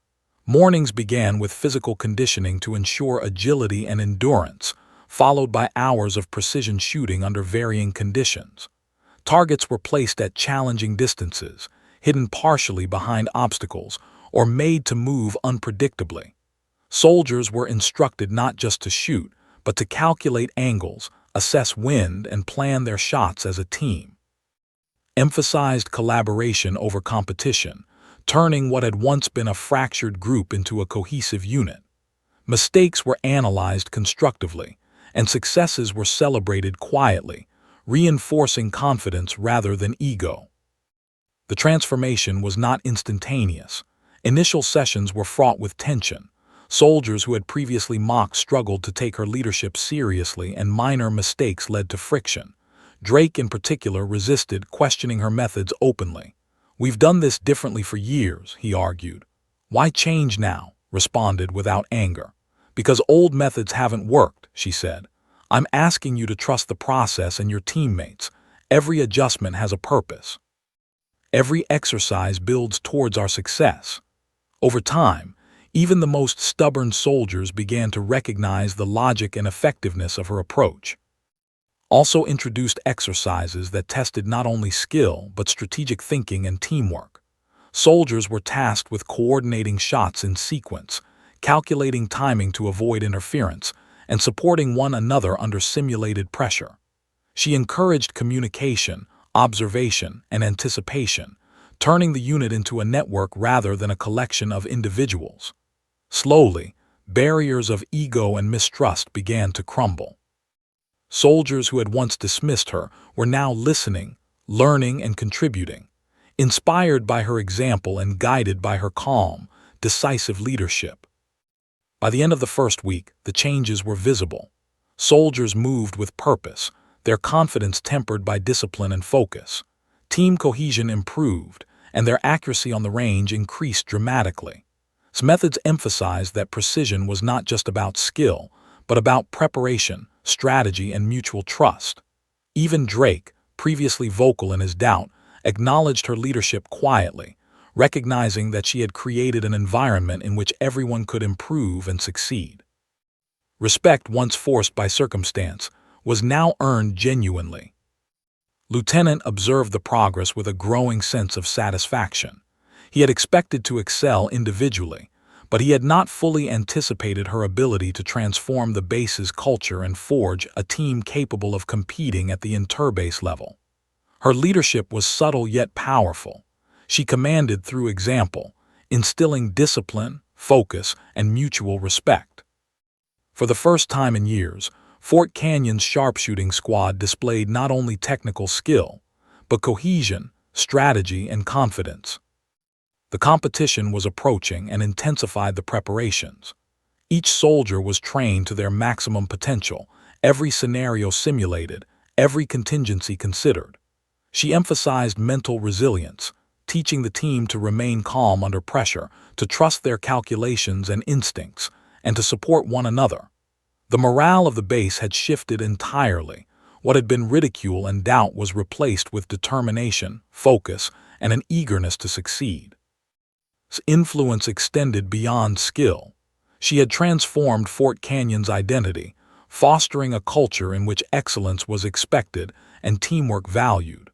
Mornings began with physical conditioning to ensure agility and endurance, followed by hours of precision shooting under varying conditions. Targets were placed at challenging distances, hidden partially behind obstacles, or made to move unpredictably. Soldiers were instructed not just to shoot, but to calculate angles, assess wind, and plan their shots as a team. Emphasized collaboration over competition, turning what had once been a fractured group into a cohesive unit. Mistakes were analyzed constructively, and successes were celebrated quietly, reinforcing confidence rather than ego. The transformation was not instantaneous. Initial sessions were fraught with tension. Soldiers who had previously mocked struggled to take her leadership seriously, and minor mistakes led to friction. Drake, in particular, resisted, questioning her methods openly. "We've done this differently for years," he argued. "Why change now?" responded without anger. "Because old methods haven't worked," she said. "I'm asking you to trust the process and your teammates. Every adjustment has a purpose. Every exercise builds towards our success." Over time, even the most stubborn soldiers began to recognize the logic and effectiveness of her approach. Also introduced exercises that tested not only skill but strategic thinking and teamwork. Soldiers were tasked with coordinating shots in sequence, calculating timing to avoid interference, and supporting one another under simulated pressure. She encouraged communication, observation, and anticipation, turning the unit into a network rather than a collection of individuals. Slowly, barriers of ego and mistrust began to crumble. Soldiers who had once dismissed her were now listening, learning, and contributing, inspired by her example and guided by her calm, decisive leadership. By the end of the first week, the changes were visible. Soldiers moved with purpose, their confidence tempered by discipline and focus. Team cohesion improved, and their accuracy on the range increased dramatically. Its methods emphasized that precision was not just about skill, but about preparation, strategy, and mutual trust. Even Drake, previously vocal in his doubt, acknowledged her leadership quietly, recognizing that she had created an environment in which everyone could improve and succeed. Respect, once forced by circumstance, was now earned genuinely. Lieutenant observed the progress with a growing sense of satisfaction. He had expected to excel individually, but he had not fully anticipated her ability to transform the base's culture and forge a team capable of competing at the interbase level. Her leadership was subtle yet powerful. She commanded through example, instilling discipline, focus, and mutual respect. For the first time in years, Fort Canyon's sharpshooting squad displayed not only technical skill, but cohesion, strategy, and confidence. The competition was approaching and intensified the preparations. Each soldier was trained to their maximum potential, every scenario simulated, every contingency considered. She emphasized mental resilience, teaching the team to remain calm under pressure, to trust their calculations and instincts, and to support one another. The morale of the base had shifted entirely. What had been ridicule and doubt was replaced with determination, focus, and an eagerness to succeed. Its influence extended beyond skill. She had transformed Fort Canyon's identity, fostering a culture in which excellence was expected and teamwork valued.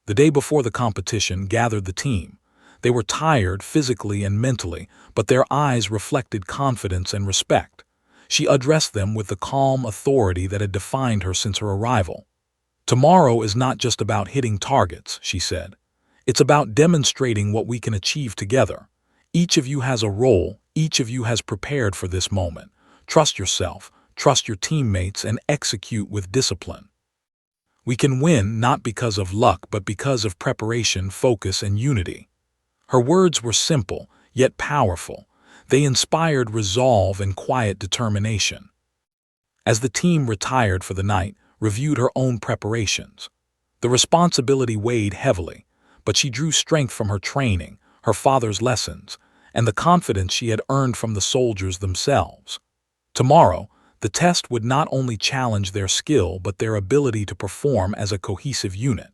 The day before the competition gathered the team. They were tired physically and mentally, but their eyes reflected confidence and respect. She addressed them with the calm authority that had defined her since her arrival. "Tomorrow is not just about hitting targets," she said. "It's about demonstrating what we can achieve together. Each of you has a role, each of you has prepared for this moment. Trust yourself, trust your teammates, and execute with discipline." We can win not because of luck but because of preparation, focus, and unity. Her words were simple, yet powerful. They inspired resolve and quiet determination. As the team retired for the night, reviewed her own preparations. The responsibility weighed heavily, but she drew strength from her training, her father's lessons, and the confidence she had earned from the soldiers themselves. Tomorrow, the test would not only challenge their skill but their ability to perform as a cohesive unit.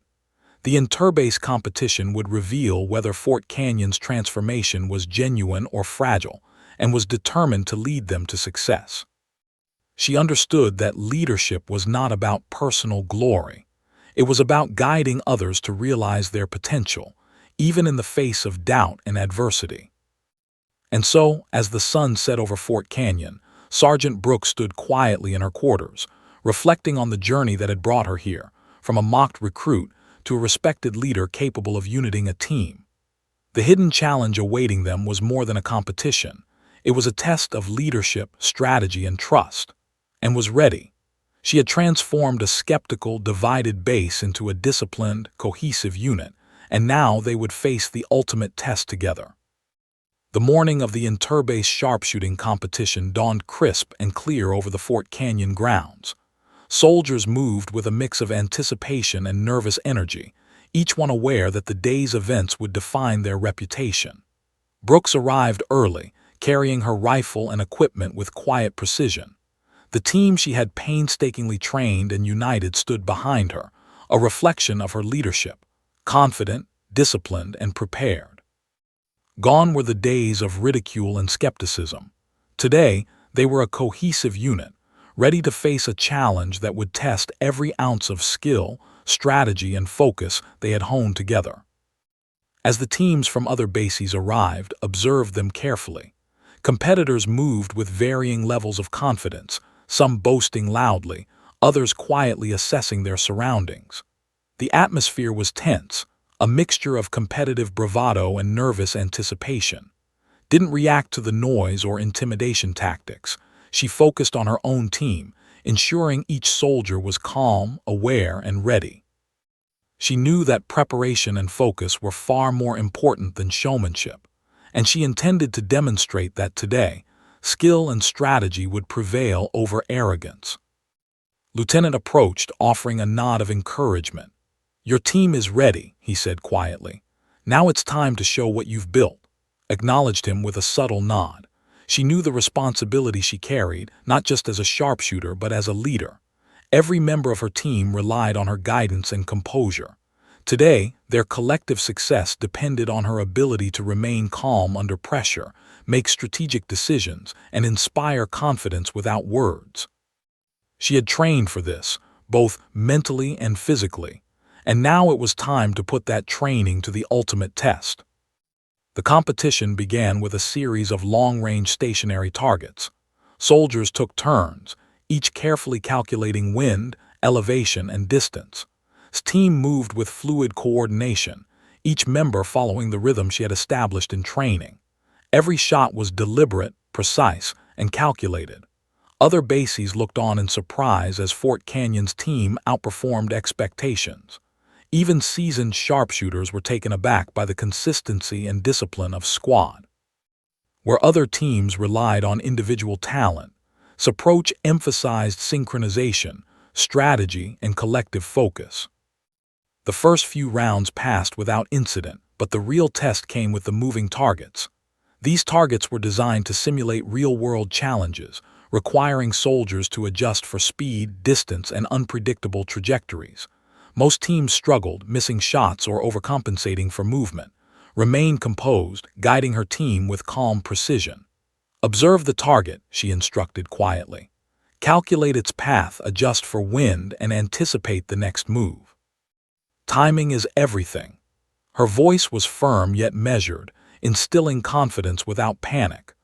The interbase competition would reveal whether Fort Canyon's transformation was genuine or fragile, and was determined to lead them to success. She understood that leadership was not about personal glory. It was about guiding others to realize their potential, even in the face of doubt and adversity. And so, as the sun set over Fort Canyon, Sergeant Brooks stood quietly in her quarters, reflecting on the journey that had brought her here, from a mocked recruit to a respected leader capable of uniting a team. The hidden challenge awaiting them was more than a competition. It was a test of leadership, strategy, and trust, and was ready. She had transformed a skeptical, divided base into a disciplined, cohesive unit, and now they would face the ultimate test together. The morning of the interbase sharpshooting competition dawned crisp and clear over the Fort Canyon grounds. Soldiers moved with a mix of anticipation and nervous energy, each one aware that the day's events would define their reputation. Brooks arrived early, carrying her rifle and equipment with quiet precision. The team she had painstakingly trained and united stood behind her, a reflection of her leadership, confident, disciplined, and prepared. Gone were the days of ridicule and skepticism. Today, they were a cohesive unit, ready to face a challenge that would test every ounce of skill, strategy, and focus they had honed together. As the teams from other bases arrived, observed them carefully. Competitors moved with varying levels of confidence, some boasting loudly, others quietly assessing their surroundings. The atmosphere was tense, a mixture of competitive bravado and nervous anticipation. Didn't react to the noise or intimidation tactics. She focused on her own team, ensuring each soldier was calm, aware, and ready. She knew that preparation and focus were far more important than showmanship, and she intended to demonstrate that today, skill and strategy would prevail over arrogance. Lieutenant approached, offering a nod of encouragement. "Your team is ready," he said quietly. "Now it's time to show what you've built." Acknowledged him with a subtle nod. She knew the responsibility she carried, not just as a sharpshooter but as a leader. Every member of her team relied on her guidance and composure. Today, their collective success depended on her ability to remain calm under pressure, make strategic decisions, and inspire confidence without words. She had trained for this, both mentally and physically, and now it was time to put that training to the ultimate test. The competition began with a series of long-range stationary targets. Soldiers took turns, each carefully calculating wind, elevation, and distance. The team moved with fluid coordination, each member following the rhythm she had established in training. Every shot was deliberate, precise, and calculated. Other bases looked on in surprise as Fort Canyon's team outperformed expectations. Even seasoned sharpshooters were taken aback by the consistency and discipline of squad. Where other teams relied on individual talent, this approach emphasized synchronization, strategy, and collective focus. The first few rounds passed without incident, but the real test came with the moving targets. These targets were designed to simulate real-world challenges, requiring soldiers to adjust for speed, distance, and unpredictable trajectories. Most teams struggled, missing shots or overcompensating for movement. Remain composed, guiding her team with calm precision. "Observe the target," she instructed quietly. "Calculate its path, adjust for wind, and anticipate the next move. Timing is everything." Her voice was firm yet measured, instilling confidence without panic.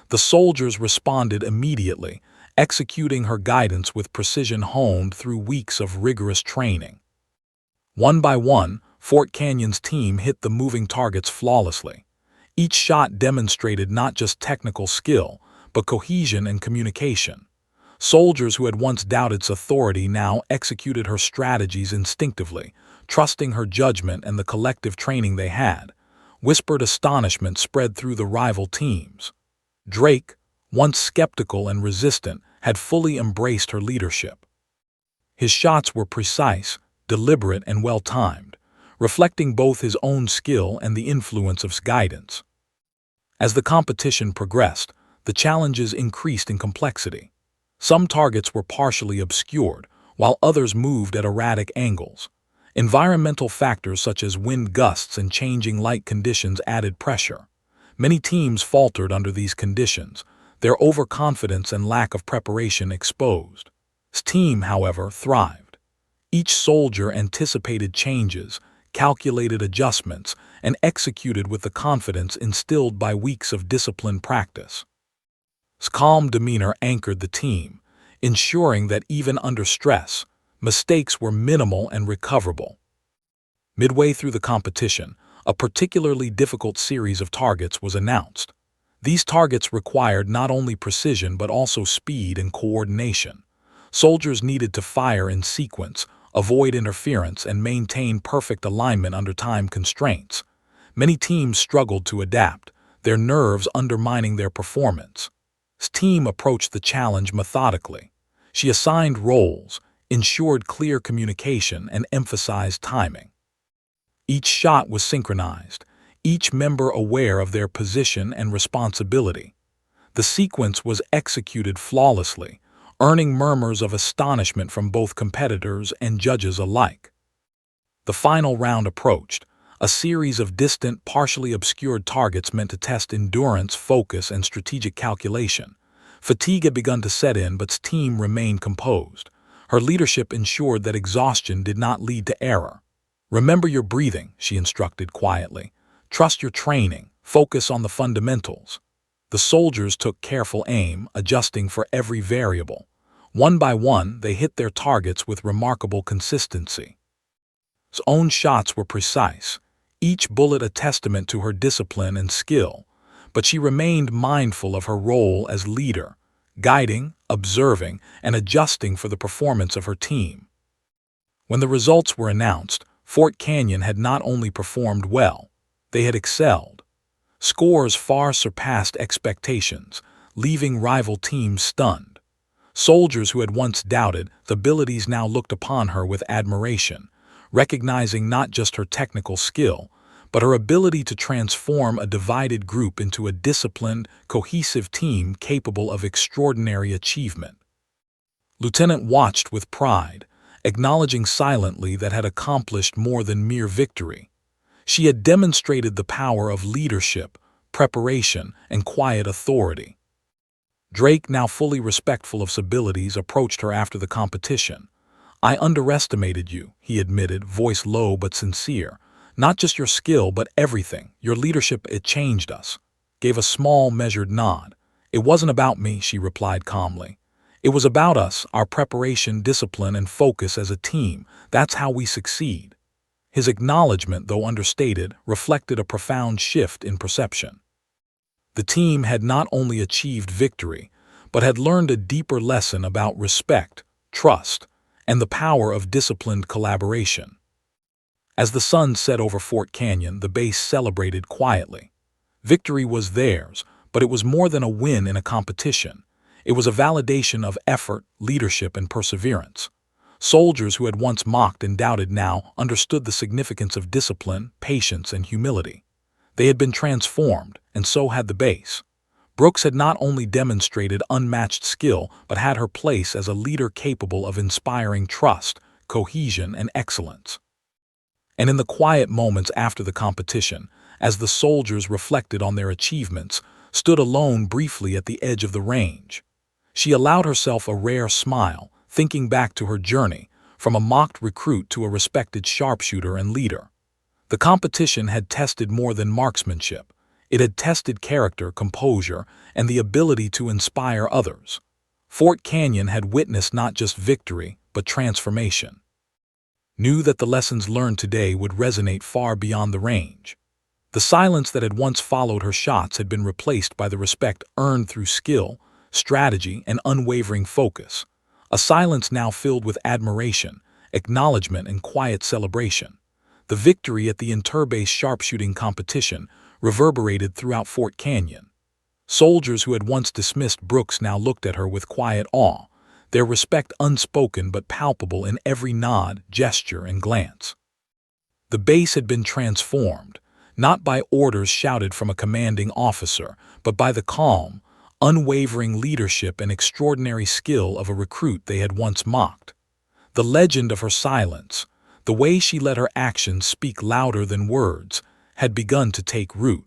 The soldiers responded immediately, executing her guidance with precision honed through weeks of rigorous training. One by one, Fort Canyon's team hit the moving targets flawlessly. Each shot demonstrated not just technical skill, but cohesion and communication. Soldiers who had once doubted its authority now executed her strategies instinctively, trusting her judgment and the collective training they had. Whispered astonishment spread through the rival teams. Drake, once skeptical and resistant, had fully embraced her leadership. His shots were precise, deliberate, and well-timed, reflecting both his own skill and the influence of guidance. As the competition progressed, the challenges increased in complexity. Some targets were partially obscured, while others moved at erratic angles. Environmental factors such as wind gusts and changing light conditions added pressure. Many teams faltered under these conditions, their overconfidence and lack of preparation exposed. His team, however, thrived. Each soldier anticipated changes, calculated adjustments, and executed with the confidence instilled by weeks of disciplined practice. His calm demeanor anchored the team, ensuring that even under stress, mistakes were minimal and recoverable. Midway through the competition, a particularly difficult series of targets was announced. These targets required not only precision but also speed and coordination. Soldiers needed to fire in sequence, avoid interference, and maintain perfect alignment under time constraints. Many teams struggled to adapt, their nerves undermining their performance. His team approached the challenge methodically. She assigned roles, ensured clear communication, and emphasized timing. Each shot was synchronized, each member aware of their position and responsibility. The sequence was executed flawlessly, earning murmurs of astonishment from both competitors and judges alike. The final round approached, a series of distant, partially obscured targets meant to test endurance, focus, and strategic calculation. Fatigue had begun to set in, but his team remained composed. Her leadership ensured that exhaustion did not lead to error. "Remember your breathing," she instructed quietly. "Trust your training. Focus on the fundamentals." The soldiers took careful aim, adjusting for every variable. One by one, they hit their targets with remarkable consistency. His own shots were precise, each bullet a testament to her discipline and skill, but she remained mindful of her role as leader, guiding, observing, and adjusting for the performance of her team. When the results were announced, Fort Canyon had not only performed well, they had excelled. Scores far surpassed expectations, leaving rival teams stunned. Soldiers who had once doubted the abilities now looked upon her with admiration, recognizing not just her technical skill, but her ability to transform a divided group into a disciplined, cohesive team capable of extraordinary achievement. Lieutenant watched with pride, acknowledging silently that had accomplished more than mere victory. She had demonstrated the power of leadership, preparation, and quiet authority. Drake, now fully respectful of his abilities, approached her after the competition. "I underestimated you," he admitted, voice low but sincere. "Not just your skill, but everything. Your leadership, it changed us." Gave a small, measured nod. "It wasn't about me," she replied calmly. "It was about us, our preparation, discipline, and focus as a team. That's how we succeed." His acknowledgement, though understated, reflected a profound shift in perception. The team had not only achieved victory, but had learned a deeper lesson about respect, trust, and the power of disciplined collaboration. As the sun set over Fort Canyon, the base celebrated quietly. Victory was theirs, but it was more than a win in a competition. It was a validation of effort, leadership, and perseverance. Soldiers who had once mocked and doubted now understood the significance of discipline, patience, and humility. They had been transformed, and so had the base. Brooks had not only demonstrated unmatched skill, but had her place as a leader capable of inspiring trust, cohesion, and excellence. And in the quiet moments after the competition, as the soldiers reflected on their achievements, stood alone briefly at the edge of the range. She allowed herself a rare smile, thinking back to her journey, from a mocked recruit to a respected sharpshooter and leader. The competition had tested more than marksmanship. It had tested character, composure, and the ability to inspire others. Fort Canyon had witnessed not just victory, but transformation. Knew that the lessons learned today would resonate far beyond the range. The silence that had once followed her shots had been replaced by the respect earned through skill, strategy, and unwavering focus. A silence now filled with admiration, acknowledgement, and quiet celebration. The victory at the interbase sharpshooting competition reverberated throughout Fort Canyon. Soldiers who had once dismissed Brooks now looked at her with quiet awe, their respect unspoken but palpable in every nod, gesture, and glance. The base had been transformed, not by orders shouted from a commanding officer, but by the calm, unwavering leadership and extraordinary skill of a recruit they had once mocked. The legend of her silence, the way she let her actions speak louder than words, had begun to take root.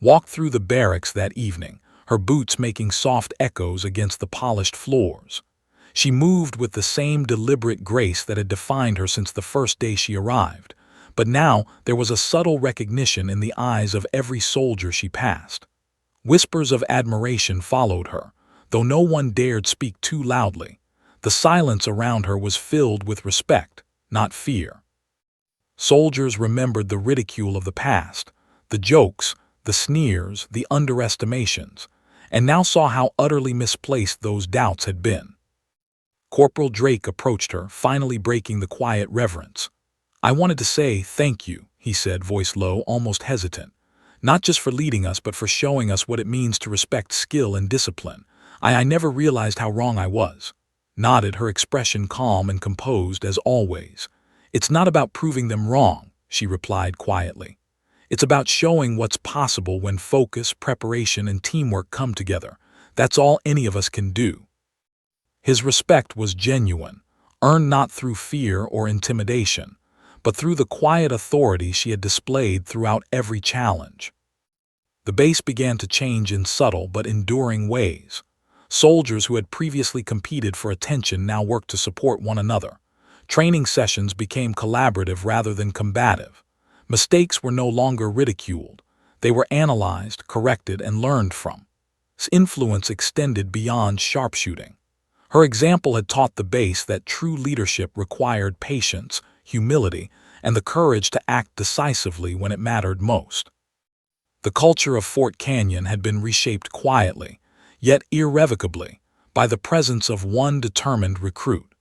Walked through the barracks that evening, her boots making soft echoes against the polished floors. She moved with the same deliberate grace that had defined her since the first day she arrived, but now there was a subtle recognition in the eyes of every soldier she passed. Whispers of admiration followed her, though no one dared speak too loudly. The silence around her was filled with respect, not fear. Soldiers remembered the ridicule of the past, the jokes, the sneers, the underestimations, and now saw how utterly misplaced those doubts had been. Corporal Drake approached her, finally breaking the quiet reverence. "I wanted to say thank you," he said, voice low, almost hesitant. "Not just for leading us, but for showing us what it means to respect skill and discipline. I never realized how wrong I was." Nodded, her expression calm and composed as always. "It's not about proving them wrong," she replied quietly. "It's about showing what's possible when focus, preparation, and teamwork come together. That's all any of us can do." His respect was genuine, earned not through fear or intimidation, but through the quiet authority she had displayed throughout every challenge. The base began to change in subtle but enduring ways. Soldiers who had previously competed for attention now worked to support one another. Training sessions became collaborative rather than combative. Mistakes were no longer ridiculed. They were analyzed, corrected, and learned from. His influence extended beyond sharpshooting. Her example had taught the base that true leadership required patience, humility, and the courage to act decisively when it mattered most. The culture of Fort Canyon had been reshaped quietly, yet irrevocably, by the presence of one determined recruit.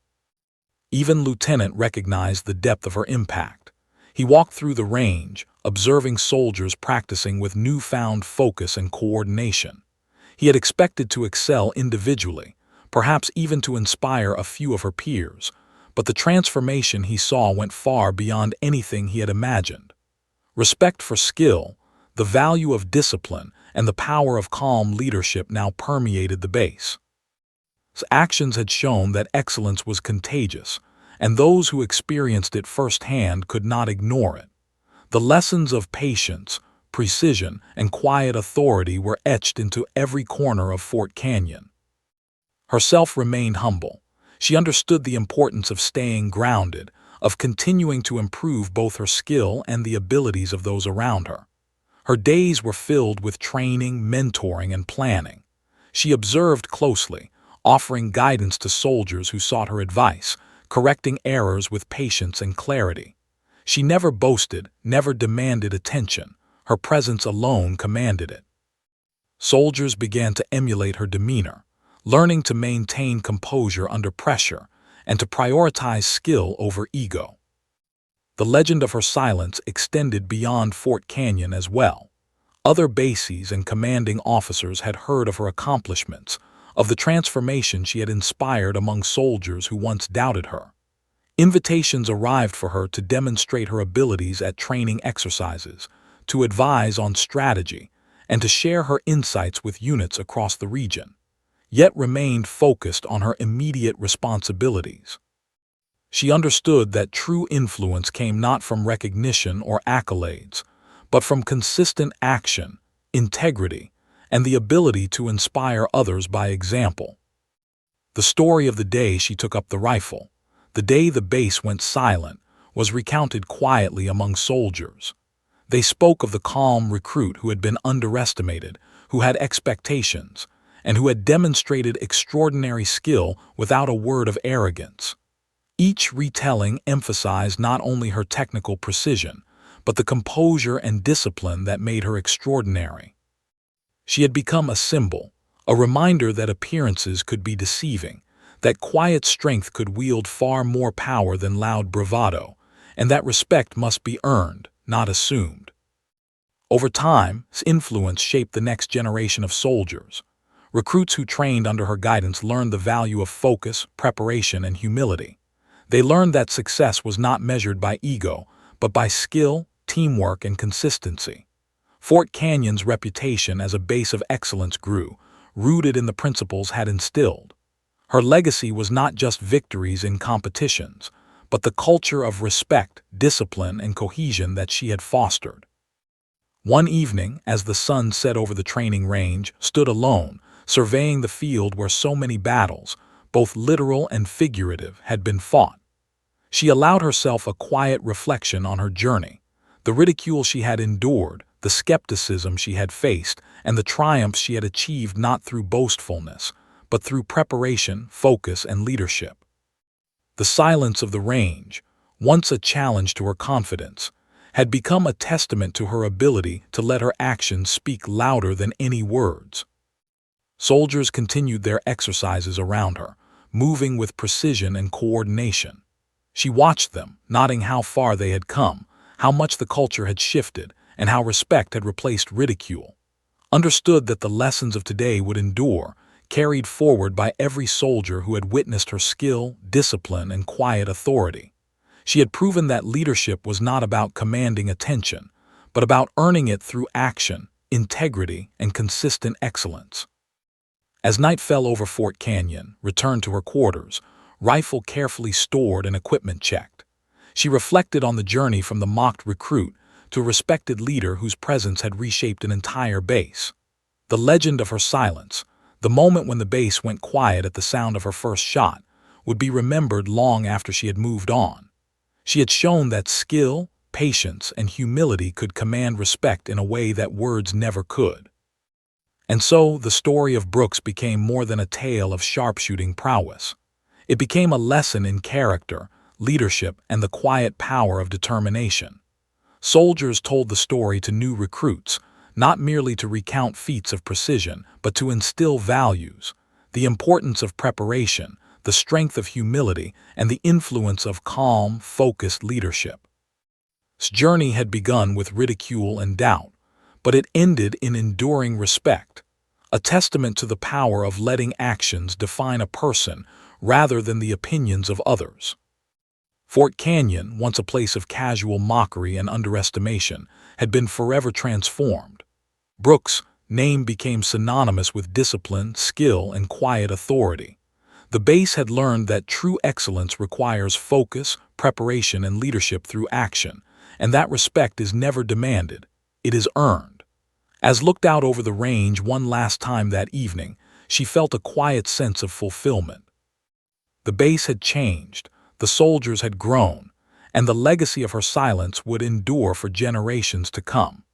Even Lieutenant recognized the depth of her impact. He walked through the range, observing soldiers practicing with newfound focus and coordination. He had expected to excel individually, perhaps even to inspire a few of her peers, but the transformation he saw went far beyond anything he had imagined. Respect for skill, the value of discipline, and the power of calm leadership now permeated the base. His actions had shown that excellence was contagious, and those who experienced it firsthand could not ignore it. The lessons of patience, precision, and quiet authority were etched into every corner of Fort Canyon. Herself remained humble. She understood the importance of staying grounded, of continuing to improve both her skill and the abilities of those around her. Her days were filled with training, mentoring, and planning. She observed closely, offering guidance to soldiers who sought her advice, correcting errors with patience and clarity. She never boasted, never demanded attention. Her presence alone commanded it. Soldiers began to emulate her demeanor, learning to maintain composure under pressure and to prioritize skill over ego. The legend of her silence extended beyond Fort Canyon as well. Other bases and commanding officers had heard of her accomplishments, of the transformation she had inspired among soldiers who once doubted her. Invitations arrived for her to demonstrate her abilities at training exercises, to advise on strategy, and to share her insights with units across the region, yet remained focused on her immediate responsibilities. She understood that true influence came not from recognition or accolades, but from consistent action, integrity, and the ability to inspire others by example. The story of the day she took up the rifle, the day the base went silent, was recounted quietly among soldiers. They spoke of the calm recruit who had been underestimated, who had expectations, and who had demonstrated extraordinary skill without a word of arrogance. Each retelling emphasized not only her technical precision, but the composure and discipline that made her extraordinary. She had become a symbol, a reminder that appearances could be deceiving, that quiet strength could wield far more power than loud bravado, and that respect must be earned, not assumed. Over time, this influence shaped the next generation of soldiers. Recruits who trained under her guidance learned the value of focus, preparation, and humility. They learned that success was not measured by ego, but by skill, teamwork, and consistency. Fort Canyon's reputation as a base of excellence grew, rooted in the principles had instilled. Her legacy was not just victories in competitions, but the culture of respect, discipline, and cohesion that she had fostered. One evening, as the sun set over the training range, stood alone, surveying the field where so many battles, both literal and figurative, had been fought. She allowed herself a quiet reflection on her journey, the ridicule she had endured, the skepticism she had faced, and the triumphs she had achieved not through boastfulness, but through preparation, focus, and leadership. The silence of the range, once a challenge to her confidence, had become a testament to her ability to let her actions speak louder than any words. Soldiers continued their exercises around her, moving with precision and coordination. She watched them, noting how far they had come, how much the culture had shifted, and how respect had replaced ridicule. Understood that the lessons of today would endure, carried forward by every soldier who had witnessed her skill, discipline, and quiet authority. She had proven that leadership was not about commanding attention, but about earning it through action, integrity, and consistent excellence. As night fell over Fort Canyon, returned to her quarters, rifle carefully stored and equipment checked. She reflected on the journey from the mocked recruit to a respected leader whose presence had reshaped an entire base. The legend of her silence, the moment when the base went quiet at the sound of her first shot, would be remembered long after she had moved on. She had shown that skill, patience, and humility could command respect in a way that words never could. And so, the story of Brooks became more than a tale of sharpshooting prowess. It became a lesson in character, leadership, and the quiet power of determination. Soldiers told the story to new recruits, not merely to recount feats of precision, but to instill values, the importance of preparation, the strength of humility, and the influence of calm, focused leadership. This journey had begun with ridicule and doubt, but it ended in enduring respect, a testament to the power of letting actions define a person rather than the opinions of others. Fort Canyon, once a place of casual mockery and underestimation, had been forever transformed. Brooks' name became synonymous with discipline, skill, and quiet authority. The base had learned that true excellence requires focus, preparation, and leadership through action, and that respect is never demanded, it is earned. As looked out over the range one last time that evening, she felt a quiet sense of fulfillment. The base had changed, the soldiers had grown, and the legacy of her silence would endure for generations to come.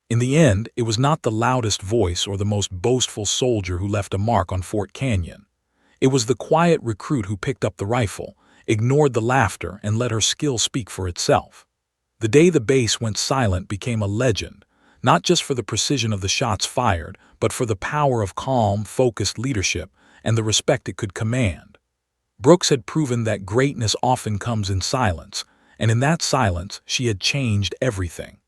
In the end, it was not the loudest voice or the most boastful soldier who left a mark on Fort Canyon. It was the quiet recruit who picked up the rifle, ignored the laughter, and let her skill speak for itself. The day the base went silent became a legend, not just for the precision of the shots fired, but for the power of calm, focused leadership and the respect it could command. Brooks had proven that greatness often comes in silence, and in that silence she had changed everything.